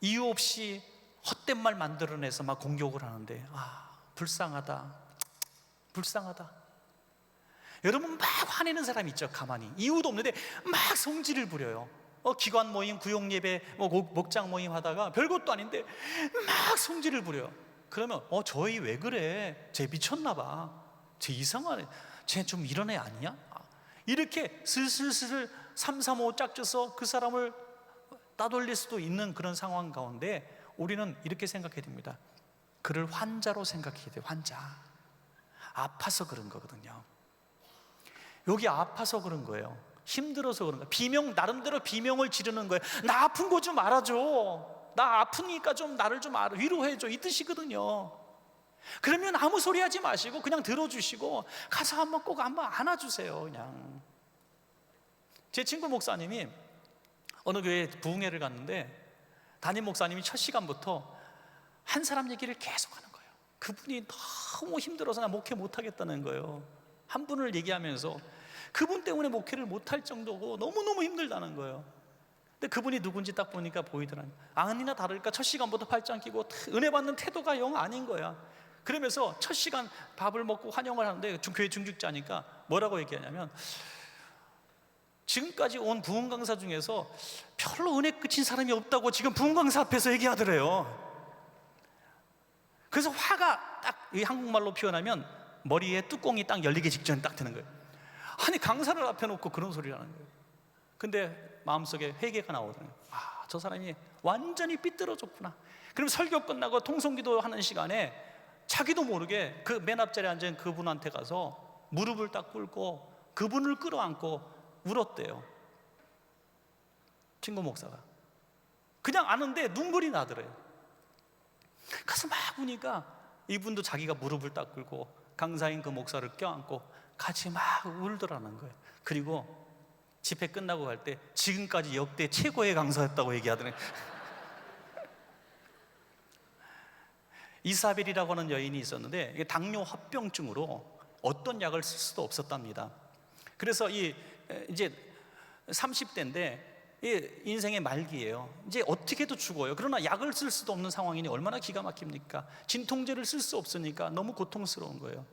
이유 없이 헛된 말 만들어내서 막 공격을 하는데, 불쌍하다. 여러분, 막 화내는 사람 있죠. 가만히 이유도 없는데 막 성질을 부려요. 기관 모임, 구역 예배, 목장 모임 하다가 별것도 아닌데 막 성질을 부려요. 그러면 저희 왜 그래? 쟤 미쳤나 봐. 쟤 이상하네. 쟤 좀 이런 애 아니야? 이렇게 슬슬 3, 3, 5 짝져서 그 사람을 따돌릴 수도 있는 그런 상황 가운데 우리는 이렇게 생각해야 됩니다. 그를 환자로 생각해야 돼요. 환자. 아파서 그런 거거든요. 여기 아파서 그런 거예요. 힘들어서 그런 거예요. 나름대로 비명을 지르는 거예요. 나 아픈 거 좀 알아줘. 나 아프니까 좀 나를 좀 위로해줘. 이 뜻이거든요. 그러면 아무 소리 하지 마시고 그냥 들어주시고 가서 꼭 한번 안아주세요. 그냥. 제 친구 목사님이 어느 교회에 부흥회를 갔는데, 담임 목사님이 첫 시간부터 한 사람 얘기를 계속 하는 거예요. 그분이 너무 힘들어서 나 목회 못하겠다는 거예요. 한 분을 얘기하면서 그분 때문에 목회를 못할 정도고 너무너무 힘들다는 거예요. 근데 그분이 누군지 딱 보니까 보이더라고요. 아니나 다를까 첫 시간부터 팔짱 끼고 은혜 받는 태도가 영 아닌 거야. 그러면서 첫 시간 밥을 먹고 환영을 하는데 교회 중직자니까 뭐라고 얘기하냐면, 지금까지 온 부흥 강사 중에서 별로 은혜 끝인 사람이 없다고 지금 부흥 강사 앞에서 얘기하더래요. 그래서 화가 딱 이 한국말로 표현하면 머리에 뚜껑이 딱 열리기 직전에 딱 되는 거예요. 아니, 강사를 앞에 놓고 그런 소리를 하는 거예요. 근데 마음속에 회개가 나오더라고요. 저 사람이 완전히 삐뚤어졌구나. 그럼 설교 끝나고 통성기도 하는 시간에 자기도 모르게 그 맨 앞자리에 앉은 그분한테 가서 무릎을 딱 꿇고 그분을 끌어안고 울었대요. 친구 목사가 그냥 아는데 눈물이 나더래요. 가서 막 우니까 이분도 자기가 무릎을 딱 꿇고 강사인 그 목사를 껴안고 같이 막 울더라는 거예요. 그리고 집회 끝나고 갈 때 지금까지 역대 최고의 강사였다고 얘기하더래요. 이사벨이라고 하는 여인이 있었는데, 이게 당뇨 합병증으로 어떤 약을 쓸 수도 없었답니다. 그래서 이제 30대인데 인생의 말기예요. 이제 어떻게 해도 죽어요. 그러나 약을 쓸 수도 없는 상황이니 얼마나 기가 막힙니까? 진통제를 쓸 수 없으니까 너무 고통스러운 거예요.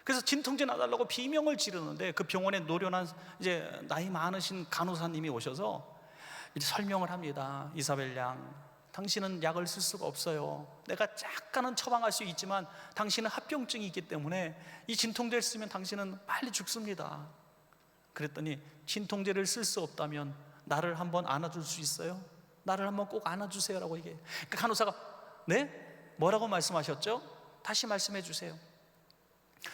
그래서 진통제 놔달라고 비명을 지르는데 그 병원에 노련한 이제 나이 많으신 간호사님이 오셔서 이제 설명을 합니다. 이사벨 양, 당신은 약을 쓸 수가 없어요. 내가 약간은 처방할 수 있지만 당신은 합병증이 있기 때문에 이 진통제를 쓰면 당신은 빨리 죽습니다. 그랬더니, 진통제를 쓸 수 없다면 나를 한번 안아줄 수 있어요? 나를 한번 꼭 안아주세요 라고 얘기해요. 그 간호사가, 네? 뭐라고 말씀하셨죠? 다시 말씀해 주세요.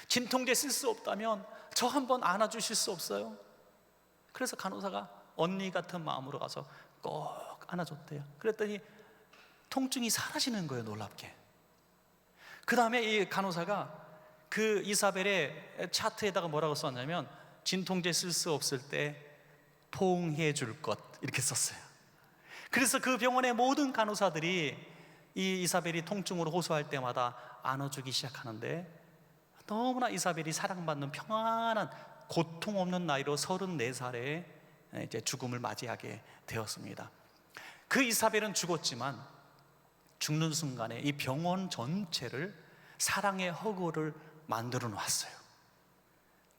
진통제 쓸 수 없다면 저 한번 안아주실 수 없어요? 그래서 간호사가 언니 같은 마음으로 가서 꼭 안아줬대요. 그랬더니 통증이 사라지는 거예요, 놀랍게. 그 다음에 이 간호사가 그 이사벨의 차트에다가 뭐라고 썼냐면, 진통제 쓸 수 없을 때 포옹해 줄 것, 이렇게 썼어요. 그래서 그 병원의 모든 간호사들이 이 이사벨이 통증으로 호소할 때마다 안아주기 시작하는데, 너무나 이사벨이 사랑받는 평안한 고통 없는 나이로 34살에 이제 죽음을 맞이하게 되었습니다. 그 이사벨은 죽었지만 죽는 순간에 이 병원 전체를 사랑의 허구를 만들어 놨어요.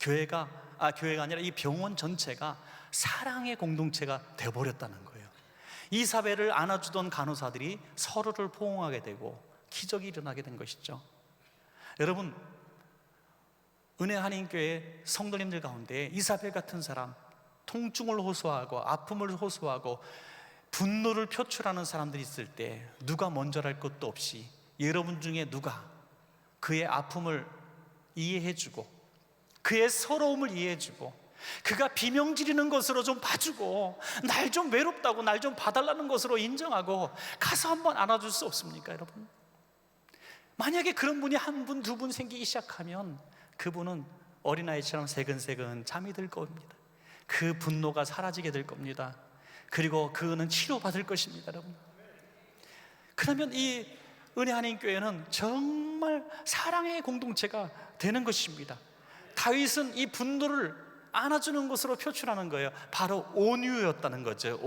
교회가 아니라 이 병원 전체가 사랑의 공동체가 되어버렸다는 거예요. 이사벨을 안아주던 간호사들이 서로를 포옹하게 되고 기적이 일어나게 된 것이죠. 여러분, 은혜 한인교회 성도님들 가운데 이사벨 같은 사람, 통증을 호소하고 아픔을 호소하고 분노를 표출하는 사람들이 있을 때 누가 먼저랄 것도 없이 여러분 중에 누가 그의 아픔을 이해해주고 그의 서러움을 이해해주고 그가 비명 지르는 것으로 좀 봐주고 날 좀 외롭다고 날 좀 봐달라는 것으로 인정하고 가서 한번 안아줄 수 없습니까, 여러분? 만약에 그런 분이 한 분, 두 분 생기기 시작하면 그분은 어린아이처럼 새근새근 잠이 들 겁니다. 그 분노가 사라지게 될 겁니다. 그리고 그는 치료받을 것입니다, 여러분. 그러면 이 은혜 한인교회는 정말 사랑의 공동체가 되는 것입니다. 다윗은 이 분노를 안아주는 것으로 표출하는 거예요. 바로 온유였다는 거죠.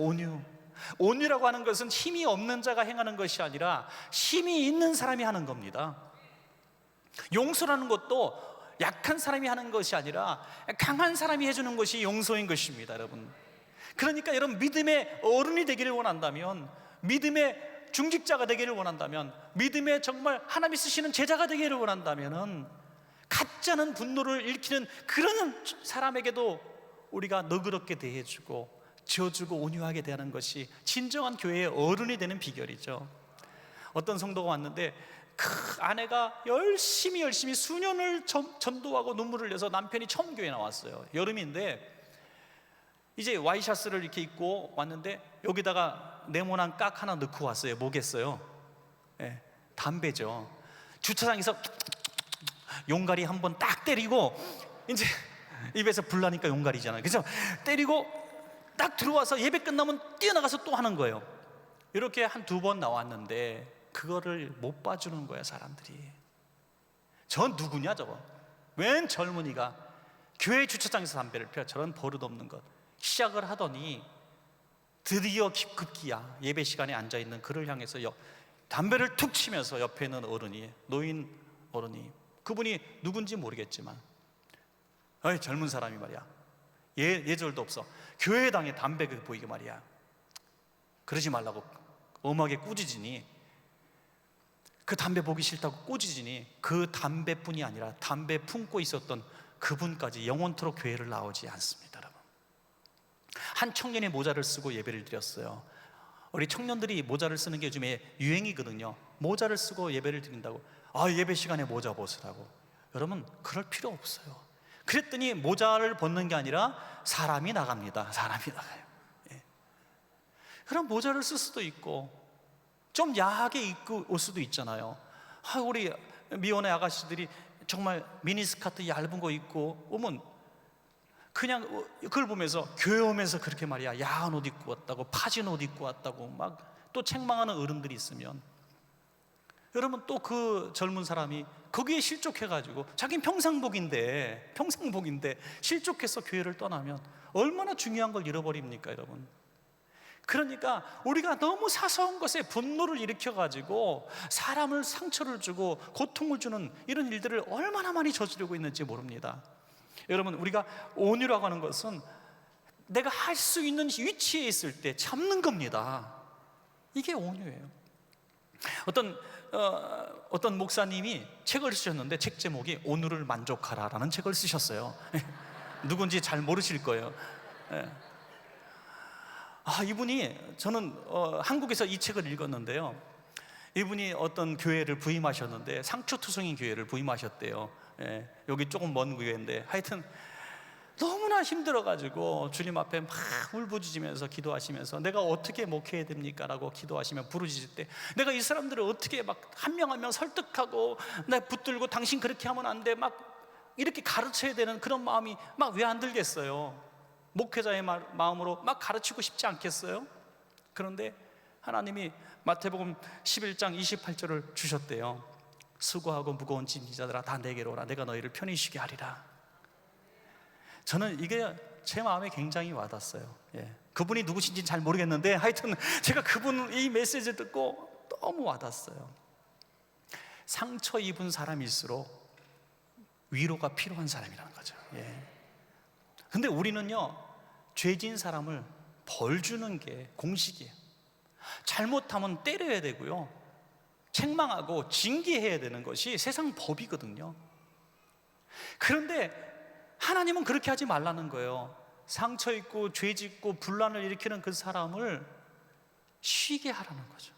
온유라고 하는 것은 힘이 없는 자가 행하는 것이 아니라 힘이 있는 사람이 하는 겁니다. 용서라는 것도 약한 사람이 하는 것이 아니라 강한 사람이 해주는 것이 용서인 것입니다, 여러분. 그러니까 여러분, 믿음의 어른이 되기를 원한다면, 믿음의 중직자가 되기를 원한다면, 믿음의 정말 하나님이 쓰시는 제자가 되기를 원한다면 같지 않은 분노를 일으키는 그런 사람에게도 우리가 너그럽게 대해주고 지어주고 온유하게 대하는 것이 진정한 교회의 어른이 되는 비결이죠. 어떤 성도가 왔는데 그 아내가 열심히 수년을 전도하고 눈물을 흘려서 남편이 처음 교회에 나왔어요. 여름인데 이제 와이셔츠를 이렇게 입고 왔는데 여기다가 네모난 깍 하나 넣고 왔어요. 뭐겠어요? 네, 담배죠. 주차장에서 용가리 한번 딱 때리고, 이제 입에서 불 나니까 용가리잖아요, 그죠? 때리고 딱 들어와서 예배 끝나면 뛰어나가서 또 하는 거예요. 이렇게 한 두 번 나왔는데 그거를 못 봐주는 거야, 사람들이. 저 누구냐 저거? 웬 젊은이가 교회 주차장에서 담배를 피워? 저런 버릇없는 것. 시작을 하더니 드디어 급기야 예배 시간에 앉아있는 그를 향해서 담배를 툭 치면서 옆에 있는 어른이, 노인 어른이, 그분이 누군지 모르겠지만, 어이 젊은 사람이 말이야, 예절도 없어, 교회당에 담배 보이게 말이야, 그러지 말라고 엄하게 꾸짖으니, 그 담배 보기 싫다고 꾸짖으니 그 담배뿐이 아니라 담배 품고 있었던 그분까지 영원토록 교회를 나오지 않습니다, 여러분. 한 청년이 모자를 쓰고 예배를 드렸어요. 우리 청년들이 모자를 쓰는 게 요즘에 유행이거든요. 모자를 쓰고 예배를 드린다고, 예배 시간에 모자 벗으라고. 여러분, 그럴 필요 없어요. 그랬더니 모자를 벗는 게 아니라 사람이 나갑니다. 사람이 나가요. 예. 그럼 모자를 쓸 수도 있고 좀 야하게 입고 올 수도 있잖아요. 우리 미혼의 아가씨들이 정말 미니스커트 얇은 거 입고 오면 그냥 그걸 보면서, 교회 오면서 그렇게 말이야 야한 옷 입고 왔다고, 파진 옷 입고 왔다고 막 또 책망하는 어른들이 있으면, 여러분 또 그 젊은 사람이 거기에 실족해가지고 자기는 평상복인데 실족해서 교회를 떠나면 얼마나 중요한 걸 잃어버립니까, 여러분? 그러니까 우리가 너무 사소한 것에 분노를 일으켜가지고 사람을 상처를 주고 고통을 주는 이런 일들을 얼마나 많이 저지르고 있는지 모릅니다. 여러분, 우리가 온유라고 하는 것은 내가 할 수 있는 위치에 있을 때 참는 겁니다. 이게 온유예요. 어떤 목사님이 책을 쓰셨는데 책 제목이 오늘을 만족하라라는 책을 쓰셨어요. 누군지 잘 모르실 거예요. 이분이, 저는 한국에서 이 책을 읽었는데요, 이분이 어떤 교회를 부임하셨는데 상처투성인 교회를 부임하셨대요. 여기 조금 먼 교회인데 하여튼 너무나 힘들어가지고 주님 앞에 막 울부짖으면서 기도하시면서 내가 어떻게 목회해야 됩니까? 라고 기도하시며 부르짖을 때 내가 이 사람들을 어떻게 막 한 명 한 명 설득하고 내가 붙들고 당신 그렇게 하면 안 돼 막 이렇게 가르쳐야 되는 그런 마음이 막 왜 안 들겠어요? 목회자의 마음으로 막 가르치고 싶지 않겠어요? 그런데 하나님이 마태복음 11장 28절을 주셨대요. 수고하고 무거운 짐진 자들아 다 내게로 오라. 내가 너희를 편히 쉬게 하리라. 저는 이게 제 마음에 굉장히 와닿았어요. 그분이 누구신지 잘 모르겠는데 하여튼 제가 그분 이 메시지를 듣고 너무 와닿았어요. 상처 입은 사람일수록 위로가 필요한 사람이라는 거죠. 근데 우리는요, 죄진 사람을 벌 주는 게 공식이에요. 잘못하면 때려야 되고요, 책망하고 징계해야 되는 것이 세상 법이거든요. 그런데 하나님은 그렇게 하지 말라는 거예요. 상처 입고 죄 짓고 분란을 일으키는 그 사람을 쉬게 하라는 거죠.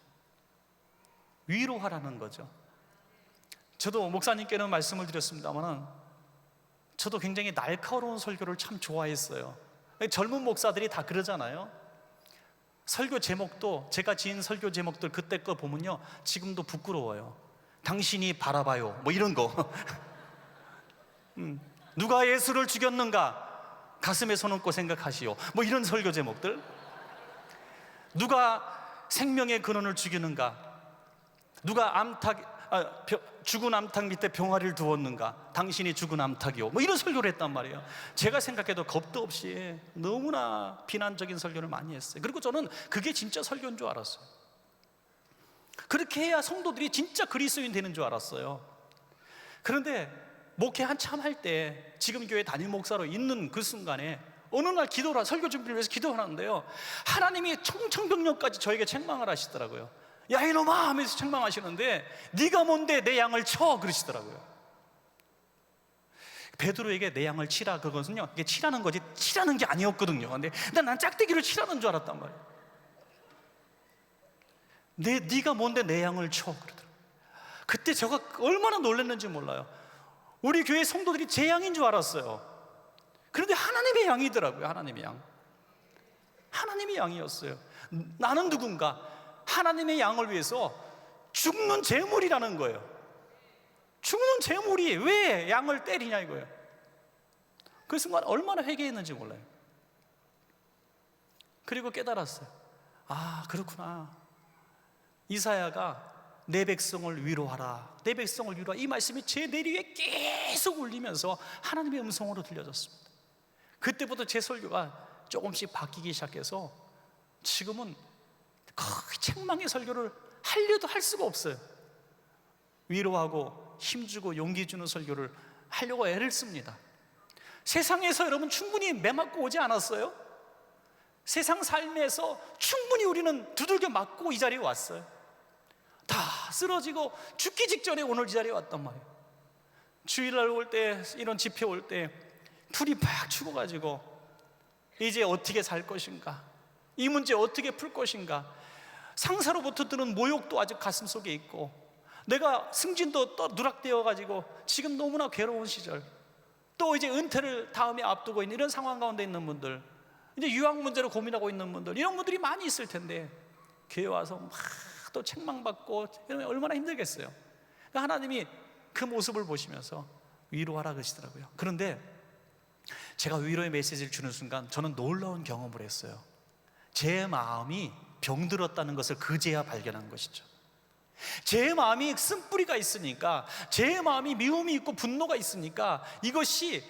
위로하라는 거죠. 저도 목사님께는 말씀을 드렸습니다만 저도 굉장히 날카로운 설교를 참 좋아했어요. 젊은 목사들이 다 그러잖아요. 설교 제목도 제가 지은 설교 제목들 그때 거 보면요, 지금도 부끄러워요. 당신이 바라봐요, 뭐 이런 거. 누가 예수를 죽였는가? 가슴에 손 얹고 생각하시오, 뭐 이런 설교 제목들. 누가 생명의 근원을 죽이는가? 누가 죽은 암탉 밑에 병아리를 두었는가? 당신이 죽은 암탉이요, 뭐 이런 설교를 했단 말이에요. 제가 생각해도 겁도 없이 너무나 비난적인 설교를 많이 했어요. 그리고 저는 그게 진짜 설교인 줄 알았어요. 그렇게 해야 성도들이 진짜 그리스도인 되는 줄 알았어요. 그런데 목회 한참 할 때 지금 교회 담임 목사로 있는 그 순간에 어느 날 기도를 설교 준비를 위해서 기도를 하는데요, 하나님이 청천벽력까지 저에게 책망을 하시더라고요. 야 이놈아 하면서 책망하시는데, 네가 뭔데 내 양을 쳐, 그러시더라고요. 베드로에게 내 양을 치라, 그것은요, 이게 치라는 거지 치라는 게 아니었거든요. 근데 난 짝대기를 치라는 줄 알았단 말이에요. 네가 뭔데 내 양을 쳐, 그러더라고요. 그때 제가 얼마나 놀랐는지 몰라요. 우리 교회 성도들이 제 양인 줄 알았어요. 그런데 하나님의 양이더라고요. 하나님의 양. 하나님의 양이었어요. 나는 누군가? 하나님의 양을 위해서 죽는 제물이라는 거예요. 죽는 제물이 왜 양을 때리냐 이거예요. 그 순간 얼마나 회개했는지 몰라요. 그리고 깨달았어요. 아, 그렇구나. 이사야가 내 백성을 위로하라, 내 백성을 위로하라, 이 말씀이 제 내리에 계속 울리면서 하나님의 음성으로 들려졌습니다. 그때부터 제 설교가 조금씩 바뀌기 시작해서 지금은 거의 책망의 설교를 하려도 할 수가 없어요. 위로하고 힘주고 용기 주는 설교를 하려고 애를 씁니다. 세상에서 여러분 충분히 매맞고 오지 않았어요? 세상 삶에서 충분히 우리는 두들겨 맞고 이 자리에 왔어요. 다 쓰러지고 죽기 직전에 오늘 이 자리에 왔단 말이에요. 주일날 올 때, 이런 집회 올 때 풀이 팍 죽어가지고 이제 어떻게 살 것인가, 이 문제 어떻게 풀 것인가, 상사로부터 들은 모욕도 아직 가슴 속에 있고, 내가 승진도 또 누락되어가지고 지금 너무나 괴로운 시절, 또 이제 은퇴를 다음에 앞두고 있는 이런 상황 가운데 있는 분들, 이제 유학 문제로 고민하고 있는 분들, 이런 분들이 많이 있을 텐데 교회 와서 막 또 책망받고 이러면 얼마나 힘들겠어요. 하나님이 그 모습을 보시면서 위로하라 그러시더라고요. 그런데 제가 위로의 메시지를 주는 순간 저는 놀라운 경험을 했어요. 제 마음이 병들었다는 것을 그제야 발견한 것이죠. 제 마음이 쓴뿌리가 있으니까, 제 마음이 미움이 있고 분노가 있으니까 이것이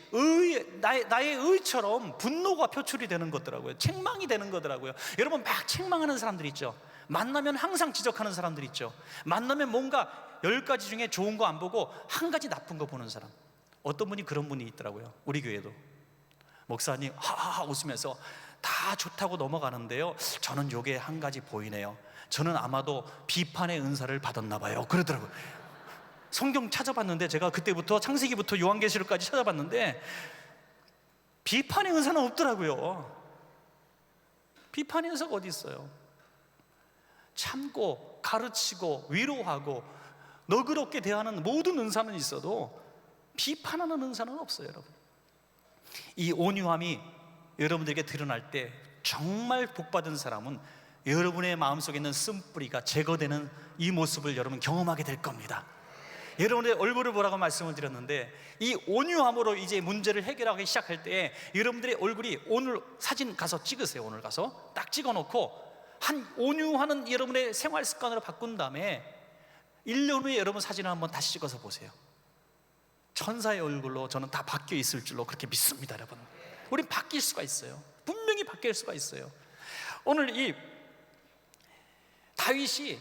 나의 의처럼 분노가 표출이 되는 거더라고요. 책망이 되는 거더라고요. 여러분 막 책망하는 사람들 있죠. 만나면 항상 지적하는 사람들 있죠. 만나면 뭔가 10가지 중에 좋은 거 안 보고 한 가지 나쁜 거 보는 사람. 어떤 분이 그런 분이 있더라고요. 우리 교회도 목사님 하하하 웃으면서 다 좋다고 넘어가는데요, 저는 요게 한 가지 보이네요. 저는 아마도 비판의 은사를 받았나 봐요, 그러더라고요. 성경 찾아봤는데, 제가 그때부터 창세기부터 요한계시록까지 찾아봤는데 비판의 은사는 없더라고요. 비판의 은사가 어디 있어요? 참고 가르치고 위로하고 너그럽게 대하는 모든 은사는 있어도 비판하는 은사는 없어요. 여러분, 이 온유함이 여러분들에게 드러날 때 정말 복받은 사람은 여러분의 마음속에 있는 쓴뿌리가 제거되는 이 모습을 여러분 경험하게 될 겁니다. 여러분의 얼굴을 보라고 말씀을 드렸는데, 이 온유함으로 이제 문제를 해결하기 시작할 때 여러분들의 얼굴이, 오늘 사진 가서 찍으세요. 오늘 가서 딱 찍어놓고 한 온유하는 여러분의 생활 습관으로 바꾼 다음에 1년 후에 여러분 사진을 한번 다시 찍어서 보세요. 천사의 얼굴로 저는 다 바뀌어 있을 줄로 그렇게 믿습니다. 여러분, 우린 바뀔 수가 있어요. 분명히 바뀔 수가 있어요. 오늘 이 다윗이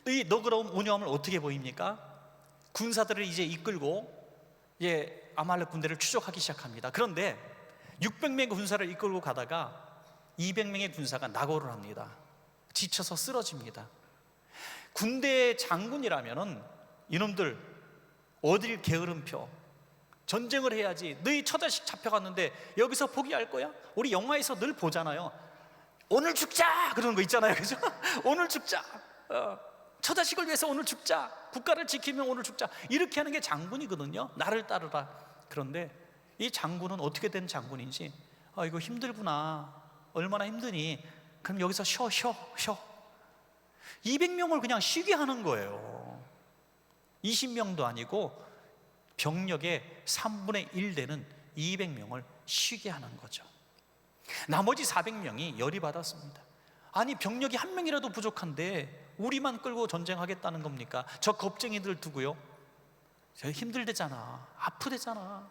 이 너그러운 온유함을 어떻게 보입니까? 군사들을 이제 이끌고 아말렉 군대를 추적하기 시작합니다. 그런데 600명의 군사를 이끌고 가다가 200명의 군사가 낙오를 합니다. 지쳐서 쓰러집니다. 군대의 장군이라면은 이놈들 어딜 게으름 펴, 전쟁을 해야지. 너희 처자식 잡혀갔는데 여기서 포기할 거야? 우리 영화에서 늘 보잖아요. 오늘 죽자 그러는 거 있잖아요, 그죠? 오늘 죽자, 처자식을 위해서 오늘 죽자, 국가를 지키면 오늘 죽자, 이렇게 하는 게 장군이거든요. 나를 따르라. 그런데 이 장군은 어떻게 된 장군인지, 이거 힘들구나, 얼마나 힘드니, 그럼 여기서 쉬어 200명을 그냥 쉬게 하는 거예요. 20명도 아니고 병력의 3분의 1 되는 200명을 쉬게 하는 거죠. 나머지 400명이 열이 받았습니다. 아니, 병력이 한 명이라도 부족한데 우리만 끌고 전쟁하겠다는 겁니까? 저 겁쟁이들 두고요, 저 힘들대잖아, 아프대잖아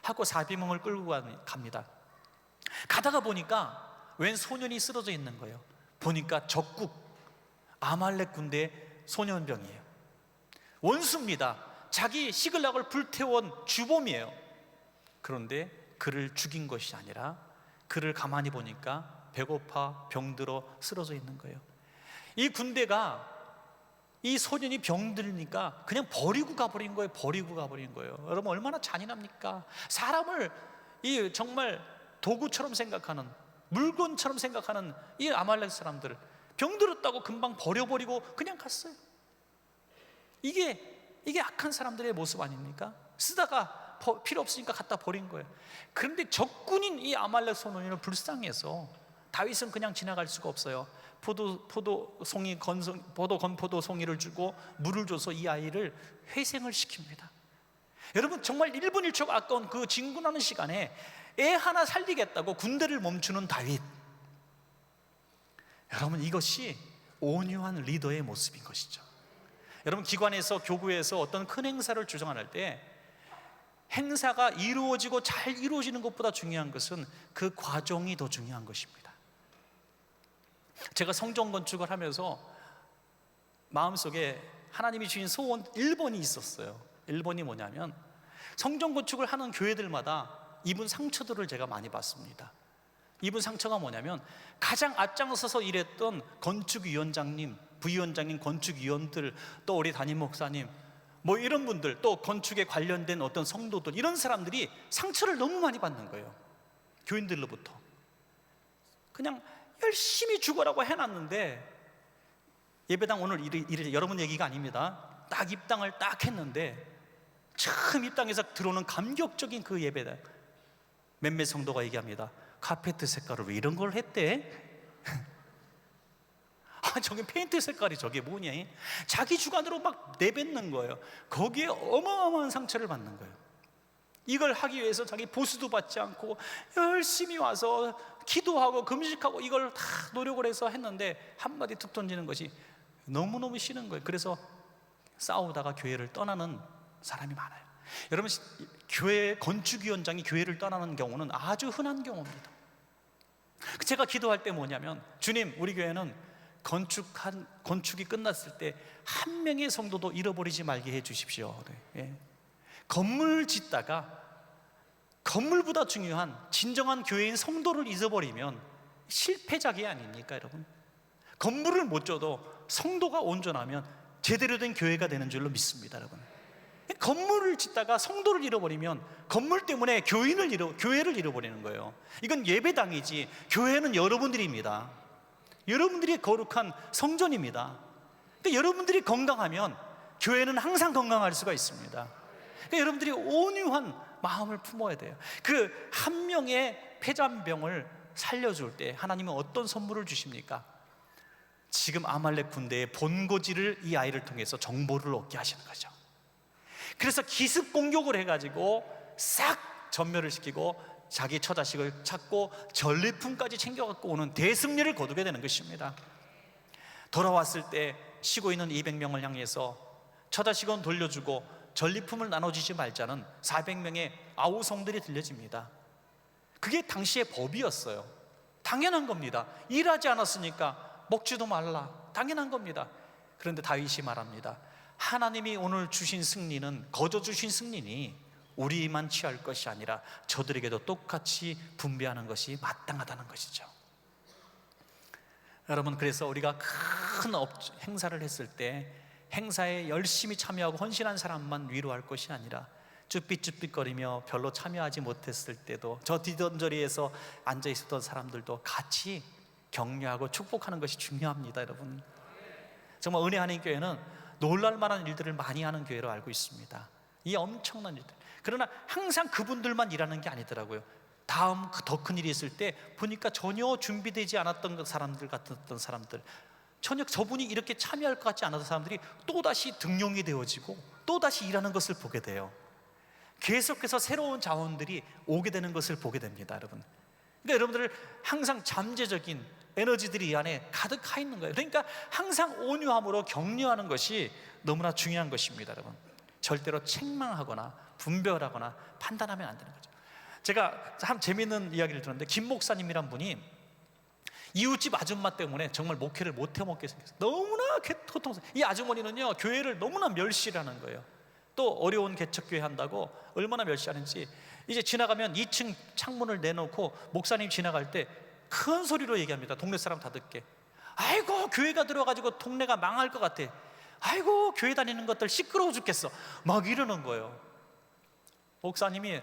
하고 400명을 끌고 갑니다. 가다가 보니까 웬 소년이 쓰러져 있는 거예요. 보니까 적국 아말렉 군대의 소년병이에요. 원수입니다. 자기 시글락을 불태운 주범이에요. 그런데 그를 죽인 것이 아니라 그를 가만히 보니까 배고파 병들어 쓰러져 있는 거예요. 이 군대가 이 소년이 병들니까 그냥 버리고 가버린 거예요. 여러분, 얼마나 잔인합니까? 사람을 정말 도구처럼 생각하는, 물건처럼 생각하는 이 아말렉 사람들을 병들었다고 금방 버려버리고 그냥 갔어요. 이게 악한 사람들의 모습 아닙니까? 쓰다가 필요 없으니까 갖다 버린 거예요. 그런데 적군인 이 아말렉 소년을 불쌍해서 다윗은 그냥 지나갈 수가 없어요. 건포도송이를 주고 물을 줘서 이 아이를 회생을 시킵니다. 여러분, 정말 1분 1초가 아까운 그 진군하는 시간에 애 하나 살리겠다고 군대를 멈추는 다윗. 여러분, 이것이 온유한 리더의 모습인 것이죠. 여러분, 기관에서, 교구에서 어떤 큰 행사를 주장할 때 행사가 이루어지고 잘 이루어지는 것보다 중요한 것은 그 과정이 더 중요한 것입니다. 제가 성전 건축을 하면서 마음속에 하나님이 주신 소원 1번이 있었어요. 1번이 뭐냐면, 성전 건축을 하는 교회들마다 입은 상처들을 제가 많이 봤습니다. 입은 상처가 뭐냐면, 가장 앞장서서 일했던 건축위원장님, 부위원장님, 건축위원들, 또 우리 담임 목사님, 뭐 이런 분들, 또 건축에 관련된 어떤 성도들, 이런 사람들이 상처를 너무 많이 받는 거예요. 교인들로부터. 그냥 열심히 죽어라고 해놨는데, 예배당 오늘 여러분 얘기가 아닙니다. 딱 입당을 딱 했는데 처음 입당해서 들어오는 감격적인 그 예배당, 몇몇 성도가 얘기합니다. 카페트 색깔을 왜 이런 걸 했대? 저게 페인트 색깔이 저게 뭐냐? 자기 주관으로 막 내뱉는 거예요. 거기에 어마어마한 상처를 받는 거예요. 이걸 하기 위해서 자기 보수도 받지 않고 열심히 와서 기도하고 금식하고 이걸 다 노력을 해서 했는데 한마디 툭 던지는 것이 너무너무 싫은 거예요. 그래서 싸우다가 교회를 떠나는 사람이 많아요. 여러분, 교회 건축위원장이 교회를 떠나는 경우는 아주 흔한 경우입니다. 제가 기도할 때 뭐냐면, 주님, 우리 교회는 건축이 끝났을 때 한 명의 성도도 잃어버리지 말게 해 주십시오. 건물 짓다가 건물보다 중요한 진정한 교회인 성도를 잊어버리면 실패작이 아닙니까, 여러분? 건물을 못 줘도 성도가 온전하면 제대로 된 교회가 되는 줄로 믿습니다, 여러분. 건물을 짓다가 성도를 잃어버리면 건물 때문에 교회를 잃어버리는 거예요. 이건 예배당이지 교회는 여러분들입니다. 여러분들이 거룩한 성전입니다. 그러니까 여러분들이 건강하면 교회는 항상 건강할 수가 있습니다. 그러니까 여러분들이 온유한 마음을 품어야 돼요. 그 한 명의 폐잔병을 살려줄 때 하나님은 어떤 선물을 주십니까? 지금 아말렉 군대의 본고지를 이 아이를 통해서 정보를 얻게 하시는 거죠. 그래서 기습 공격을 해가지고 싹 전멸을 시키고 자기 처자식을 찾고 전리품까지 챙겨갖고 오는 대승리를 거두게 되는 것입니다. 돌아왔을 때 쉬고 있는 200명을 향해서 처자식은 돌려주고 전리품을 나눠주지 말자는 400명의 아우성들이 들려집니다. 그게 당시의 법이었어요. 당연한 겁니다. 일하지 않았으니까 먹지도 말라, 당연한 겁니다. 그런데 다윗이 말합니다. 하나님이 오늘 주신 승리는, 거저 주신 승리니 우리만 취할 것이 아니라 저들에게도 똑같이 분배하는 것이 마땅하다는 것이죠. 여러분, 그래서 우리가 큰 행사를 했을 때 행사에 열심히 참여하고 헌신한 사람만 위로할 것이 아니라 쭈삣쭈삣거리며 별로 참여하지 못했을 때도 저 뒷전저리에서 앉아 있었던 사람들도 같이 격려하고 축복하는 것이 중요합니다. 여러분, 정말 은혜 하나님 교회는 놀랄 만한 일들을 많이 하는 교회로 알고 있습니다. 이 엄청난 일들. 그러나 항상 그분들만 일하는 게 아니더라고요. 다음 더 큰 일이 있을 때 보니까 전혀 준비되지 않았던 사람들 같았던 사람들, 전혀 저분이 이렇게 참여할 것 같지 않았던 사람들이 또다시 등용이 되어지고 또다시 일하는 것을 보게 돼요. 계속해서 새로운 자원들이 오게 되는 것을 보게 됩니다. 여러분, 그러니까 여러분들 항상 잠재적인 에너지들이 이 안에 가득 하 있는 거예요. 그러니까 항상 온유함으로 격려하는 것이 너무나 중요한 것입니다. 여러분, 절대로 책망하거나 분별하거나 판단하면 안 되는 거죠. 제가 참 재미있는 이야기를 들었는데, 김 목사님이란 분이 이웃집 아줌마 때문에 정말 목회를 못 해먹게 생겼어요. 너무나 고통스러워요. 이 아주머니는요, 교회를 너무나 멸시하는 거예요. 또 어려운 개척교회 한다고 얼마나 멸시하는지, 이제 지나가면 2층 창문을 내놓고 목사님 지나갈 때 큰 소리로 얘기합니다. 동네 사람 다 듣게. 아이고, 교회가 들어가지고 동네가 망할 것 같아. 아이고, 교회 다니는 것들 시끄러워 죽겠어. 막 이러는 거예요. 목사님이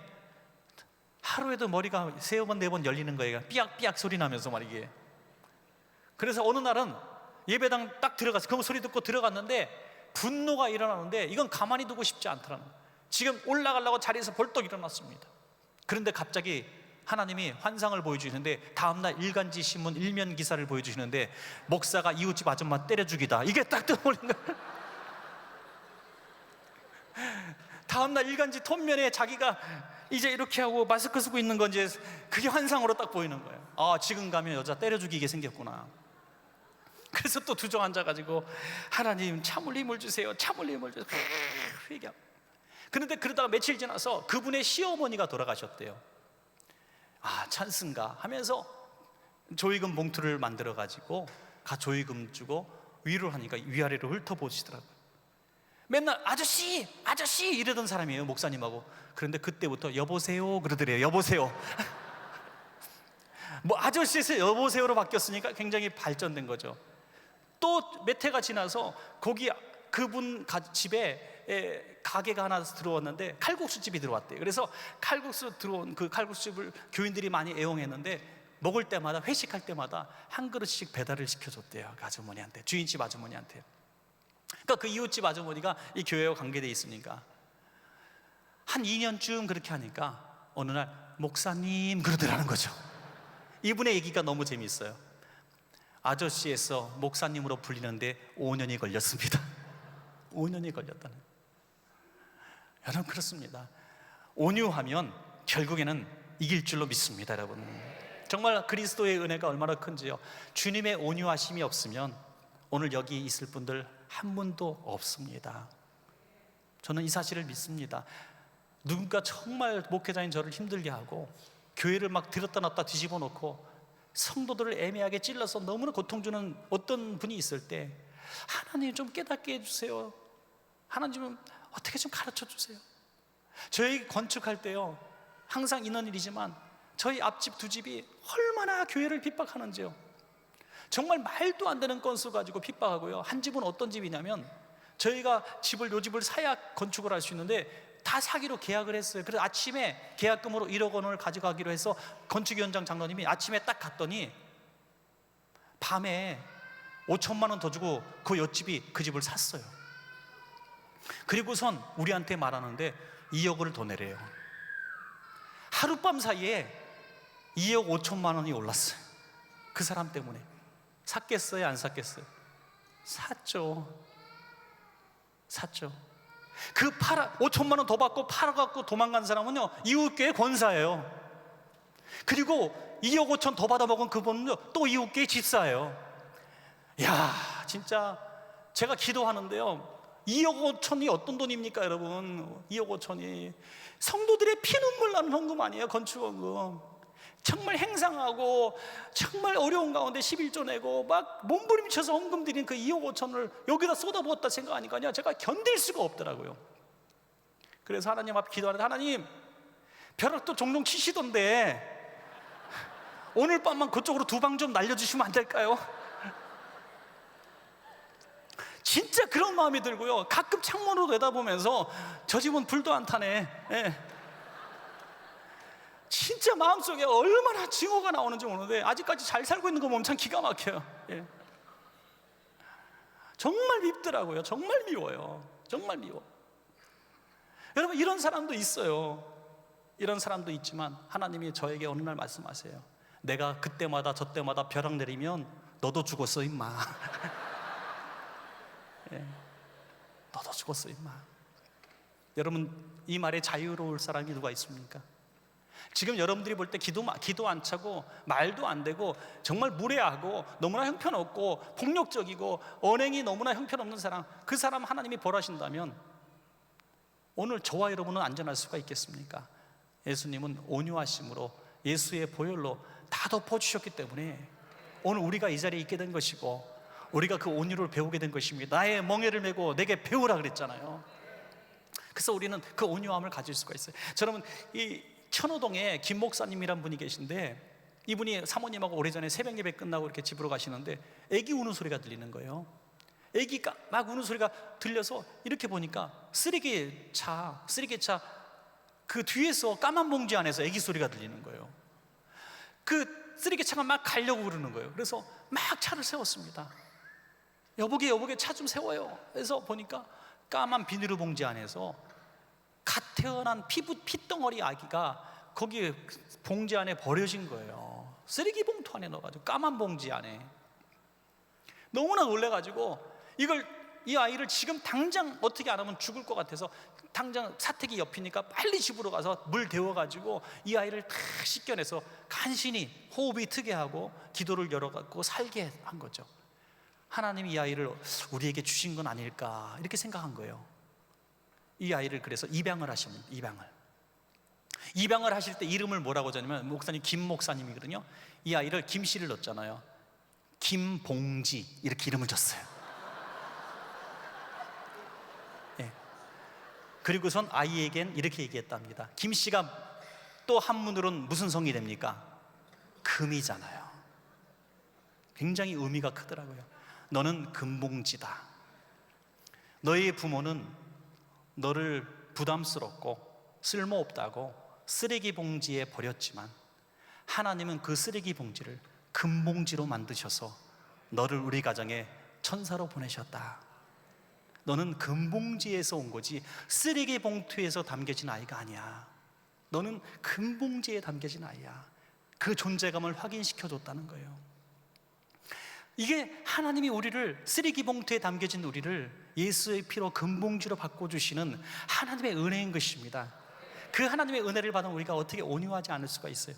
하루에도 머리가 3번 4번 열리는 거예요. 삐약삐약 소리 나면서 말이게. 그래서 어느 날은 예배당 딱 들어가서 그 소리 듣고 들어갔는데 분노가 일어나는데 이건 가만히 두고 싶지 않더라는 거예요. 지금 올라가려고 자리에서 벌떡 일어났습니다. 그런데 갑자기 하나님이 환상을 보여주시는데, 다음날 일간지 신문 일면 기사를 보여주시는데 목사가 이웃집 아줌마 때려 죽이다, 이게 딱 떠오른 거예요. 다음날 일간지 톱면에 자기가 이제 이렇게 하고 마스크 쓰고 있는 건지, 그게 환상으로 딱 보이는 거예요. 아, 지금 가면 여자 때려 죽이게 생겼구나. 그래서 또 주저앉아가지고 하나님 참을 힘을 주세요, 참을 힘을 주세요. 그런데 그러다가 며칠 지나서 그분의 시어머니가 돌아가셨대요. 아, 찬스인가 하면서 조의금 봉투를 만들어가지고 조의금 주고 위로를 하니까 위아래로 훑어보시더라고요. 맨날 아저씨 아저씨 이러던 사람이에요, 목사님하고. 그런데 그때부터 여보세요 그러더래요. 여보세요. 뭐 아저씨에서 여보세요로 바뀌었으니까 굉장히 발전된 거죠. 또 몇 해가 지나서 거기 그분 집에 가게가 하나 들어왔는데 칼국수집이 들어왔대요. 그래서 칼국수 들어온 그 칼국수집을 교인들이 많이 애용했는데 먹을 때마다, 회식할 때마다 한 그릇씩 배달을 시켜줬대요. 그 아주머니한테, 주인집 아주머니한테. 그러니까 그 이웃집 아주머니가 이 교회와 관계되어 있으니까 한 2년쯤 그렇게 하니까 어느 날 목사님 그러더라는 거죠. 이분의 얘기가 너무 재미있어요. 아저씨에서 목사님으로 불리는데 5년이 걸렸습니다. 5년이 걸렸다는. 여러분, 그렇습니다. 온유하면 결국에는 이길 줄로 믿습니다. 여러분, 정말 그리스도의 은혜가 얼마나 큰지요. 주님의 온유하심이 없으면 오늘 여기 있을 분들 한 분도 없습니다. 저는 이 사실을 믿습니다. 누군가 정말 목회자인 저를 힘들게 하고 교회를 막 들었다 놨다 뒤집어 놓고 성도들을 애매하게 찔러서 너무나 고통 주는 어떤 분이 있을 때, 하나님 좀 깨닫게 해주세요, 하나님 좀 어떻게 좀 가르쳐 주세요. 저희 건축할 때요, 항상 있는 일이지만 저희 앞집 두 집이 얼마나 교회를 핍박하는지요. 정말 말도 안 되는 건수 가지고 핍박하고요. 한 집은 어떤 집이냐면, 저희가 요 집을 사야 건축을 할 수 있는데 다 사기로 계약을 했어요. 그래서 아침에 계약금으로 1억 원을 가져가기로 해서 건축위원장 장로님이 아침에 딱 갔더니 밤에 5천만 원 더 주고 그 옆집이 그 집을 샀어요. 그리고선 우리한테 말하는데 2억을 더 내래요. 하룻밤 사이에 2억 5천만 원이 올랐어요. 그 사람 때문에. 샀겠어요, 안 샀겠어요? 샀죠. 그 5천만 원 더 받고 팔아갖고 도망간 사람은요, 이웃교회 권사예요. 그리고 2억 5천 더 받아먹은 그분은요 또 2억개의 집사예요. 야, 진짜 제가 기도하는데요, 2억 5천이 어떤 돈입니까 여러분? 2억 5천이 성도들의 피눈물 나는 헌금 아니에요? 건축헌금. 정말 행상하고 정말 어려운 가운데 11조 내고 막 몸부림쳐서 헌금 드린 그 2억 5천을 여기다 쏟아부었다 생각하니까요 제가 견딜 수가 없더라고요. 그래서 하나님 앞에 기도하는데, 하나님 벼락도 종종 치시던데 오늘 밤만 그쪽으로 두 방 좀 날려주시면 안 될까요? 진짜 그런 마음이 들고요, 가끔 창문으로 내다보면서 저 집은 불도 안 타네. 예. 진짜 마음속에 얼마나 증오가 나오는지 모르는데 아직까지 잘 살고 있는 거 보면 참 기가 막혀요. 예. 정말 밉더라고요. 정말 미워요. 정말 미워. 여러분, 이런 사람도 있어요. 이런 사람도 있지만 하나님이 저에게 어느 날 말씀하세요. 내가 그때마다 저때마다 벼락 내리면 너도 죽었어 임마. 예. 너도 죽었어 임마. 여러분, 이 말에 자유로울 사람이 누가 있습니까? 지금 여러분들이 볼 때 기도 안 차고 말도 안 되고 정말 무례하고 너무나 형편없고 폭력적이고 언행이 너무나 형편없는 사람, 그 사람 하나님이 벌하신다면 오늘 저와 여러분은 안전할 수가 있겠습니까? 예수님은 온유하심으로 예수의 보혈로 다 덮어주셨기 때문에 오늘 우리가 이 자리에 있게 된 것이고 우리가 그 온유를 배우게 된 것입니다. 나의 멍에를 메고 내게 배우라 그랬잖아요. 그래서 우리는 그 온유함을 가질 수가 있어요. 여러분, 이 천호동에 김 목사님이란 분이 계신데 이분이 사모님하고 오래전에 새벽 예배 끝나고 이렇게 집으로 가시는데 애기 우는 소리가 들리는 거예요. 애기가 막 우는 소리가 들려서 이렇게 보니까 쓰레기차 그 뒤에서 까만 봉지 안에서 애기 소리가 들리는 거예요. 그 쓰레기차가 막 가려고 그러는 거예요. 그래서 막 차를 세웠습니다. 여보게 차 좀 세워요. 그래서 보니까 까만 비닐로 봉지 안에서 갓 태어난 핏덩어리 아기가 거기 봉지 안에 버려진 거예요. 쓰레기 봉투 안에 넣어가지고 까만 봉지 안에. 너무나 놀래가지고 이 아이를 지금 당장 어떻게 안 하면 죽을 것 같아서 당장 사택이 옆이니까 빨리 집으로 가서 물 데워가지고 이 아이를 탁 씻겨내서 간신히 호흡이 트게 하고 기도를 열어갖고 살게 한 거죠. 하나님이 이 아이를 우리에게 주신 건 아닐까 이렇게 생각한 거예요. 이 아이를 그래서 입양을 하시면 입양을 하실 때 이름을 뭐라고 하냐면, 목사님 김 목사님이거든요. 이 아이를 김씨를 넣었잖아요. 김봉지 이렇게 이름을 줬어요. 예. 그리고선 아이에겐 이렇게 얘기했답니다. 김씨가 또 한문으로는 무슨 성이 됩니까? 금이잖아요. 굉장히 의미가 크더라고요. 너는 금봉지다. 너의 부모는 너를 부담스럽고 쓸모없다고 쓰레기 봉지에 버렸지만 하나님은 그 쓰레기 봉지를 금봉지로 만드셔서 너를 우리 가정에 천사로 보내셨다. 너는 금봉지에서 온 거지 쓰레기 봉투에서 담겨진 아이가 아니야. 너는 금봉지에 담겨진 아이야. 그 존재감을 확인시켜 줬다는 거예요. 이게 하나님이 우리를, 쓰레기 봉투에 담겨진 우리를 예수의 피로 금봉지로 바꿔주시는 하나님의 은혜인 것입니다. 그 하나님의 은혜를 받은 우리가 어떻게 온유하지 않을 수가 있어요?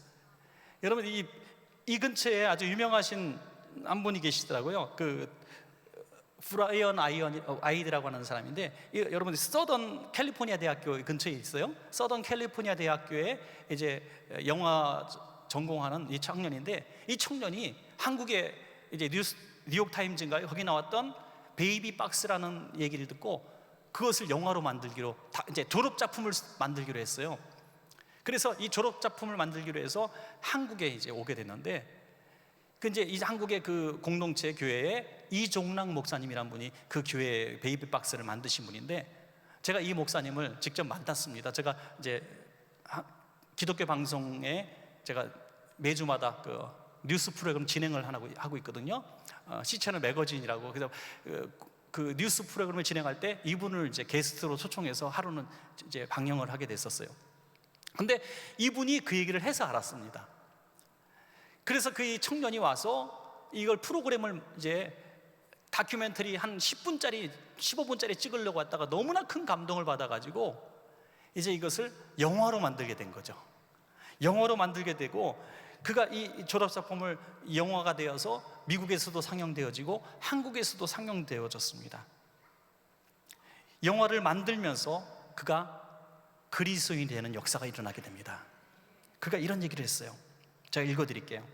여러분, 이 근처에 아주 유명하신 한 분이 계시더라고요. 그 브라이언 아이드라고 하는 사람인데, 여러분 서던 캘리포니아 대학교 근처에 있어요. 서던 캘리포니아 대학교에 이제 영화 전공하는 이 청년인데, 이 청년이 한국에 이제 뉴욕 타임즈인가요? 거기 나왔던 베이비 박스라는 얘기를 듣고 그것을 영화로 만들기로, 이제 졸업 작품을 만들기로 했어요. 그래서 이 졸업 작품을 만들기로 해서 한국에 이제 오게 됐는데, 그 이제 이 한국의 그 공동체 교회에 이종락 목사님이란 분이 그 교회 베이비 박스를 만드신 분인데, 제가 이 목사님을 직접 만났습니다. 제가 이제 기독교 방송에 제가 매주마다 그 뉴스 프로그램 진행을 하고 있거든요. C채널 매거진이라고. 그래서 그 뉴스 프로그램을 진행할 때 이분을 이제 게스트로 초청해서 하루는 이제 방영을 하게 됐었어요. 근데 이분이 그 얘기를 해서 알았습니다. 그래서 그 청년이 와서 이걸 프로그램을 이제 다큐멘터리 한 10분짜리 15분짜리 찍으려고 왔다가 너무나 큰 감동을 받아가지고 이제 이것을 영화로 만들게 된 거죠. 영어로 만들게 되고, 그가 이 졸업작품을 영화가 되어서 미국에서도 상영되어지고 한국에서도 상영되어졌습니다. 영화를 만들면서 그가 그리스도인이 되는 역사가 일어나게 됩니다. 그가 이런 얘기를 했어요. 제가 읽어드릴게요.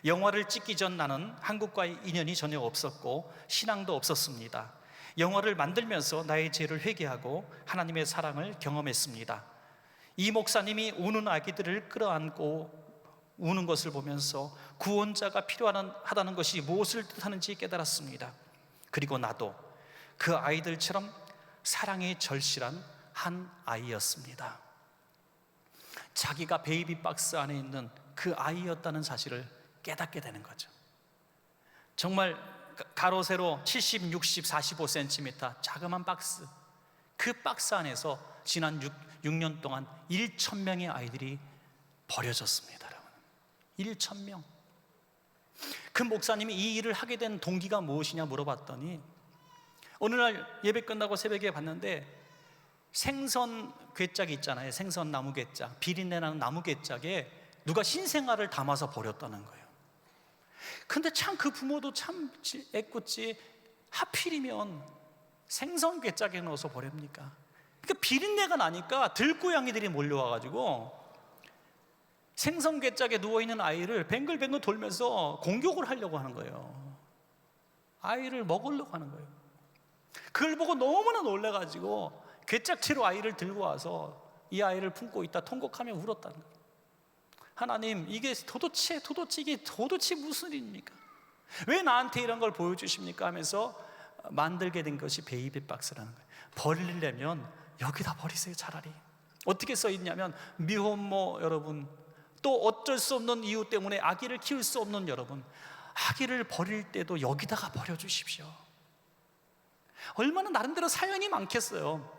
영화를 찍기 전 나는 한국과의 인연이 전혀 없었고 신앙도 없었습니다. 영화를 만들면서 나의 죄를 회개하고 하나님의 사랑을 경험했습니다. 이 목사님이 우는 아기들을 끌어안고 우는 것을 보면서 구원자가 필요하다는 것이 무엇을 뜻하는지 깨달았습니다. 그리고 나도 그 아이들처럼 사랑에 절실한 한 아이였습니다. 자기가 베이비 박스 안에 있는 그 아이였다는 사실을 깨닫게 되는 거죠. 정말 가로 세로 70, 60, 45cm 자그마한 박스, 그 박스 안에서 지난 6년 동안 1,000명의 아이들이 버려졌습니다. 여러분, 1,000명. 그 목사님이 이 일을 하게 된 동기가 무엇이냐 물어봤더니, 어느 날 예배 끝나고 새벽에 봤는데 생선 괴짝이 있잖아요. 생선 나무 괴짝, 비린내 나는 나무 괴짝에 누가 신생아를 담아서 버렸다는 거예요. 근데 참 그 부모도 참 애꿎지, 하필이면 생선 괴짝에 넣어서 버립니까? 그러니까 비린내가 나니까 들고양이들이 몰려와가지고 생선 괴짝에 누워있는 아이를 뱅글뱅글 돌면서 공격을 하려고 하는 거예요. 아이를 먹으려고 하는 거예요. 그걸 보고 너무나 놀라가지고 괴짝채로 아이를 들고 와서 이 아이를 품고 있다 통곡하며 울었다는 거예요. 하나님, 이게 도대체 무슨 일입니까? 왜 나한테 이런 걸 보여주십니까? 하면서 만들게 된 것이 베이비 박스라는 거예요. 버리려면 여기다 버리세요. 차라리. 어떻게 써 있냐면, 미혼모 여러분, 또 어쩔 수 없는 이유 때문에 아기를 키울 수 없는 여러분, 아기를 버릴 때도 여기다가 버려주십시오. 얼마나 나름대로 사연이 많겠어요.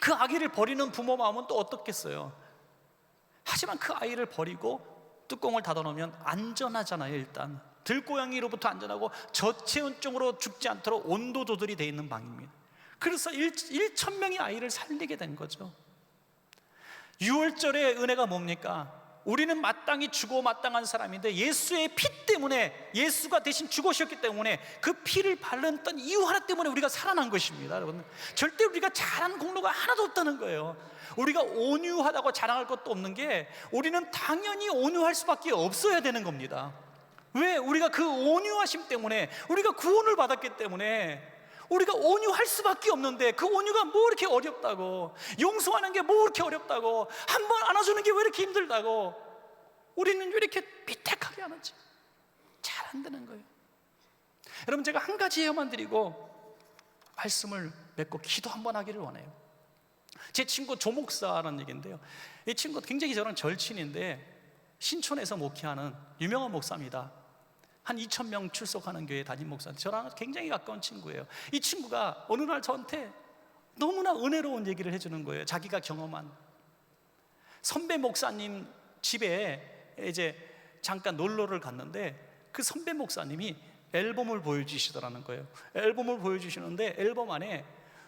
그 아기를 버리는 부모 마음은 또 어떻겠어요. 하지만 그 아이를 버리고 뚜껑을 닫아놓으면 안전하잖아요. 일단 들고양이로부터 안전하고 저체온증으로 죽지 않도록 온도 조절이 되어 있는 방입니다. 그래서 1,000명의 아이를 살리게 된 거죠. 6월절의 은혜가 뭡니까? 우리는 마땅히 죽어 마땅한 사람인데 예수의 피 때문에, 예수가 대신 죽으셨기 때문에 그 피를 발랐던 이유 하나 때문에 우리가 살아난 것입니다. 여러분, 절대 우리가 잘한 공로가 하나도 없다는 거예요. 우리가 온유하다고 자랑할 것도 없는 게, 우리는 당연히 온유할 수밖에 없어야 되는 겁니다. 왜? 우리가 그 온유하심 때문에, 우리가 구원을 받았기 때문에 우리가 온유할 수밖에 없는데, 그 온유가 뭐 이렇게 어렵다고, 용서하는 게 뭐 이렇게 어렵다고, 한 번 안아주는 게 왜 이렇게 힘들다고, 우리는 왜 이렇게 삐딱하게 하는지 잘 안 되는 거예요. 여러분, 제가 한 가지 예화만 드리고 말씀을 맺고 기도 한번 하기를 원해요. 제 친구 조 목사라는 얘기인데요, 이 친구 굉장히 저랑 절친인데 신촌에서 목회하는 유명한 목사입니다. 한 2,000명 출석하는 교회 담임 목사인데 저랑 굉장히 가까운 친구예요. 이 친구가 어느 날 저한테 너무나 은혜로운 얘기를 해주는 거예요. 자기가 경험한 선배 목사님 집에 이제 잠깐 놀러를 갔는데, 그 선배 목사님이 앨범을 보여주시더라는 거예요. 앨범을 보여주시는데 앨범 안에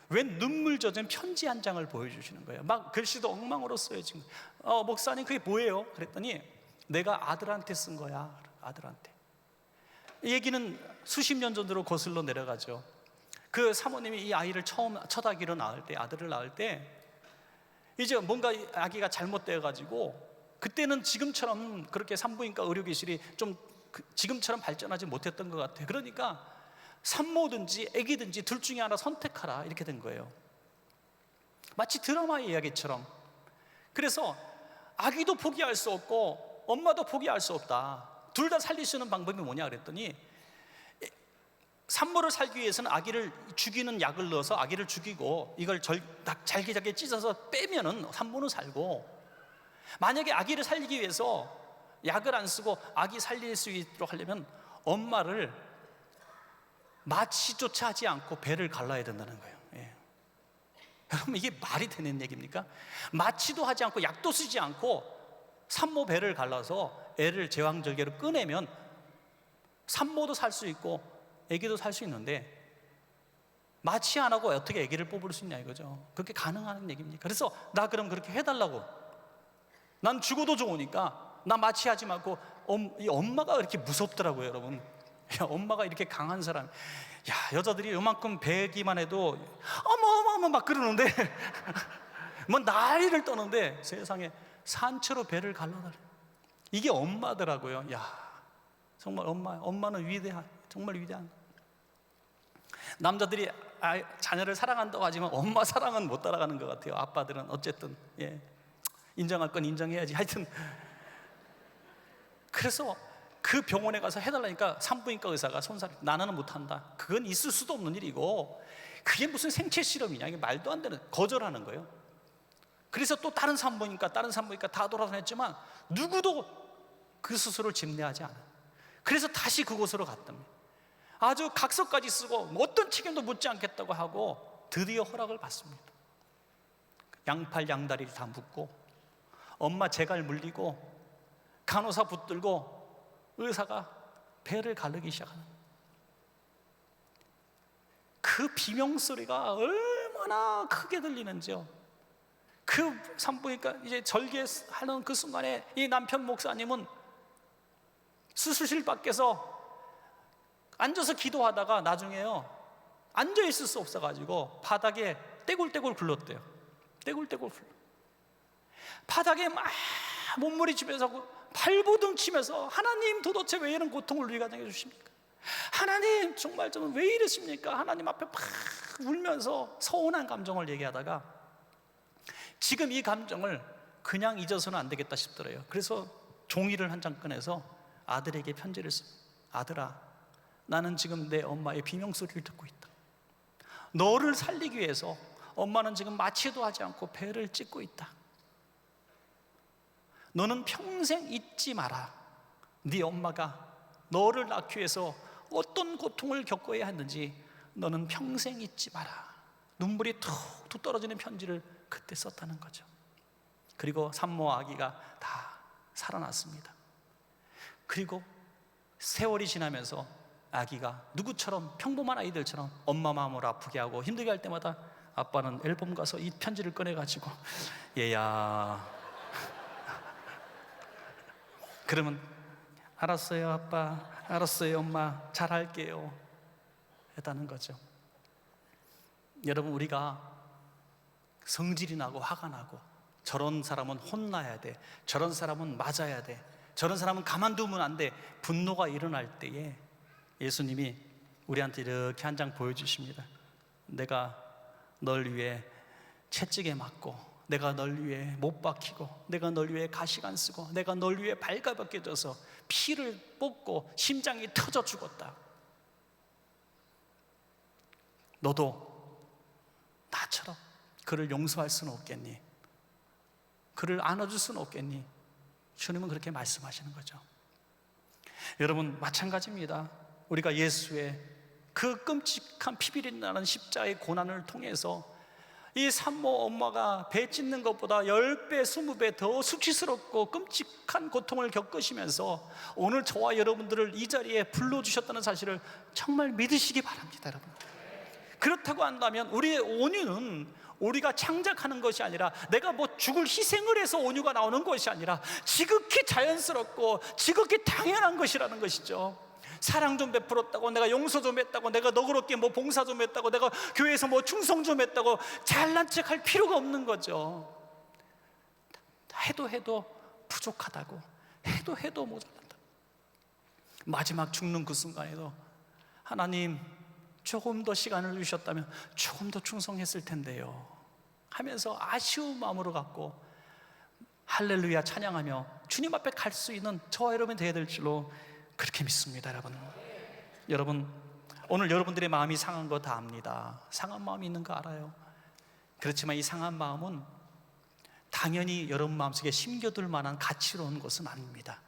웬 눈물 젖은 편지 한 장을 보여주시는 거예요. 막 글씨도 엉망으로 써여진 거예요. 목사님, 그게 뭐예요? 그랬더니 내가 아들한테 쓴 거야. 아들한테. 이 얘기는 수십 년 전으로 거슬러 내려가죠. 그 사모님이 이 아이를 첫 아기를 낳을 때, 아들을 낳을 때 이제 뭔가 아기가 잘못되어가지고, 그때는 지금처럼 그렇게 산부인과 의료기술이 좀 지금처럼 발전하지 못했던 것 같아요. 그러니까 산모든지 아기든지 둘 중에 하나 선택하라, 이렇게 된 거예요. 마치 드라마의 이야기처럼. 그래서 아기도 포기할 수 없고 엄마도 포기할 수 없다. 둘 다 살릴 수 있는 방법이 뭐냐 그랬더니, 산모를 살기 위해서는 아기를 죽이는 약을 넣어서 아기를 죽이고 이걸 잘게 찢어서 빼면은 산모는 살고, 만약에 아기를 살리기 위해서 약을 안 쓰고 아기 살릴 수 있도록 하려면 엄마를 마취조차 하지 않고 배를 갈라야 된다는 거예요. 여러분, 이게 말이 되는 얘기입니까? 마취도 하지 않고 약도 쓰지 않고 산모 배를 갈라서 애를 제왕절개로 꺼내면 산모도 살 수 있고 아기도 살 수 있는데, 마취 안 하고 어떻게 아기를 뽑을 수 있냐 이거죠. 그렇게 가능한 얘기입니까? 그래서 나 그럼 그렇게 해달라고 난 죽어도 좋으니까 나 마취하지 말고. 이 엄마가 이렇게 무섭더라고요, 여러분. 야, 엄마가 이렇게 강한 사람. 야, 여자들이 요만큼 배기만 해도 어머 막 그러는데 뭐 난리를 떠는데 세상에 산채로 배를 갈라달래. 이게 엄마더라고요. 야, 정말 엄마는 정말 위대한. 남자들이 자녀를 사랑한다고 하지만 엄마 사랑은 못 따라가는 것 같아요. 아빠들은 어쨌든 인정할 건 인정해야지. 하여튼 그래서 그 병원에 가서 해달라니까 산부인과 의사가 손살, 나는 못한다. 그건 있을 수도 없는 일이고 그게 무슨 생체 실험이냐, 이게 말도 안 되는, 거절하는 거예요. 그래서 또 다른 산부인과 다 돌아다녔지만 누구도 그 수술을 집례하지 않아요. 그래서 다시 그곳으로 갔답니다. 아주 각서까지 쓰고 어떤 책임도 묻지 않겠다고 하고 드디어 허락을 받습니다. 양팔 양다리를 다 묶고 엄마 재갈 물리고 간호사 붙들고 의사가 배를 가르기 시작하는, 그 비명소리가 얼마나 크게 들리는지요. 그 산부인과 이제 절개하는 그 순간에 이 남편 목사님은 수술실 밖에서 앉아서 기도하다가 나중에요, 앉아 있을 수 없어가지고 바닥에 떼굴떼굴 굴렀대요. 떼굴떼굴 굴러 바닥에 막 몸부림치면서 발버둥 치면서, 하나님 도대체 왜 이런 고통을 우리가 당해주십니까? 하나님 정말 저는 왜 이러십니까? 하나님 앞에 막 울면서 서운한 감정을 얘기하다가 지금 이 감정을 그냥 잊어서는 안 되겠다 싶더래요. 그래서 종이를 한 장 꺼내서 아들에게 편지를 씁니다. 아들아, 나는 지금 내 엄마의 비명소리를 듣고 있다. 너를 살리기 위해서 엄마는 지금 마취도 하지 않고 배를 찢고 있다. 너는 평생 잊지 마라. 네 엄마가 너를 낳기 위해서 어떤 고통을 겪어야 했는지 너는 평생 잊지 마라. 눈물이 툭툭 떨어지는 편지를 그때 썼다는 거죠. 그리고 산모 아기가 다 살아났습니다. 그리고 세월이 지나면서 아기가 누구처럼, 평범한 아이들처럼 엄마 마음을 아프게 하고 힘들게 할 때마다 아빠는 앨범 가서 이 편지를 꺼내가지고 얘야 그러면 알았어요 아빠, 알았어요 엄마, 잘할게요 했다는 거죠. 여러분, 우리가 성질이 나고 화가 나고 저런 사람은 혼나야 돼, 저런 사람은 맞아야 돼, 저런 사람은 가만두면 안 돼, 분노가 일어날 때에 예수님이 우리한테 이렇게 한 장 보여주십니다. 내가 널 위해 채찍에 맞고, 내가 널 위해 못 박히고, 내가 널 위해 가시관 쓰고, 내가 널 위해 발가벗겨져서 피를 뽑고 심장이 터져 죽었다. 너도 나처럼 그를 용서할 수는 없겠니? 그를 안아줄 수는 없겠니? 주님은 그렇게 말씀하시는 거죠. 여러분, 마찬가지입니다. 우리가 예수의 그 끔찍한 피비린 나는 십자가의 고난을 통해서 이 산모 엄마가 배 찢는 것보다 10배, 20배 더 수치스럽고 끔찍한 고통을 겪으시면서 오늘 저와 여러분들을 이 자리에 불러주셨다는 사실을 정말 믿으시기 바랍니다, 여러분. 그렇다고 한다면 우리의 온유는 우리가 창작하는 것이 아니라, 내가 뭐 죽을 희생을 해서 온유가 나오는 것이 아니라 지극히 자연스럽고 지극히 당연한 것이라는 것이죠. 사랑 좀 베풀었다고, 내가 용서 좀 했다고, 내가 너그럽게 뭐 봉사 좀 했다고, 내가 교회에서 뭐 충성 좀 했다고 잘난 척 할 필요가 없는 거죠. 해도 부족하다고, 해도 모자란다. 마지막 죽는 그 순간에도 하나님 조금 더 시간을 주셨다면 조금 더 충성했을 텐데요 하면서 아쉬운 마음으로 갖고 할렐루야 찬양하며 주님 앞에 갈 수 있는 저와 여러분이 되어야 될 줄로 그렇게 믿습니다. 여러분, 오늘 여러분들의 마음이 상한 거 다 압니다. 상한 마음이 있는 거 알아요. 그렇지만 이 상한 마음은 당연히 여러분 마음속에 심겨둘 만한 가치로운 것은 아닙니다.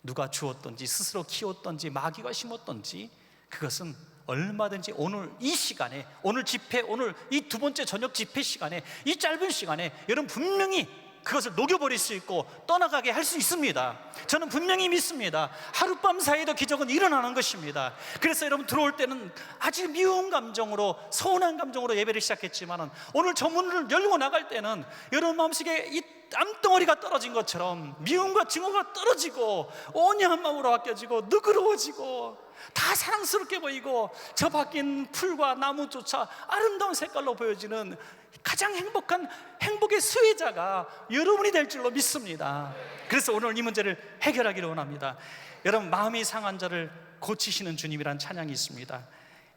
누가 주었던지, 스스로 키웠던지, 마귀가 심었던지, 그것은 얼마든지 오늘 이 시간에, 오늘 집회, 오늘 이 두 번째 저녁 집회 시간에, 이 짧은 시간에 여러분 분명히 그것을 녹여버릴 수 있고 떠나가게 할 수 있습니다. 저는 분명히 믿습니다. 하룻밤 사이에도 기적은 일어나는 것입니다. 그래서 여러분 들어올 때는 아주 미운 감정으로, 서운한 감정으로 예배를 시작했지만 오늘 저 문을 열고 나갈 때는 여러분 마음속에 이 땀덩어리가 떨어진 것처럼 미움과 증오가 떨어지고 온유한 마음으로 바뀌어지고 너그러워지고 다 사랑스럽게 보이고 저 바뀐 풀과 나무조차 아름다운 색깔로 보여지는 가장 행복한 행복의 수혜자가 여러분이 될 줄로 믿습니다. 그래서 오늘 이 문제를 해결하기를 원합니다. 여러분, 마음이 상한 자를 고치시는 주님이란 찬양이 있습니다.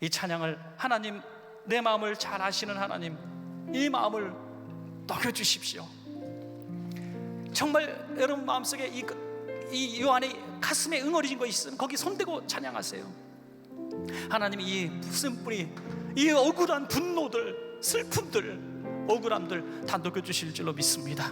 이 찬양을 하나님, 내 마음을 잘 아시는 하나님, 이 마음을 녹여주십시오. 정말 여러분 마음속에 이 안에 가슴에 응어리진 거 있으면 거기 손대고 찬양하세요. 하나님이 이 무슨 뿌리, 이 억울한 분노들, 슬픔들, 억울함들 다 녹여주실 줄로 믿습니다.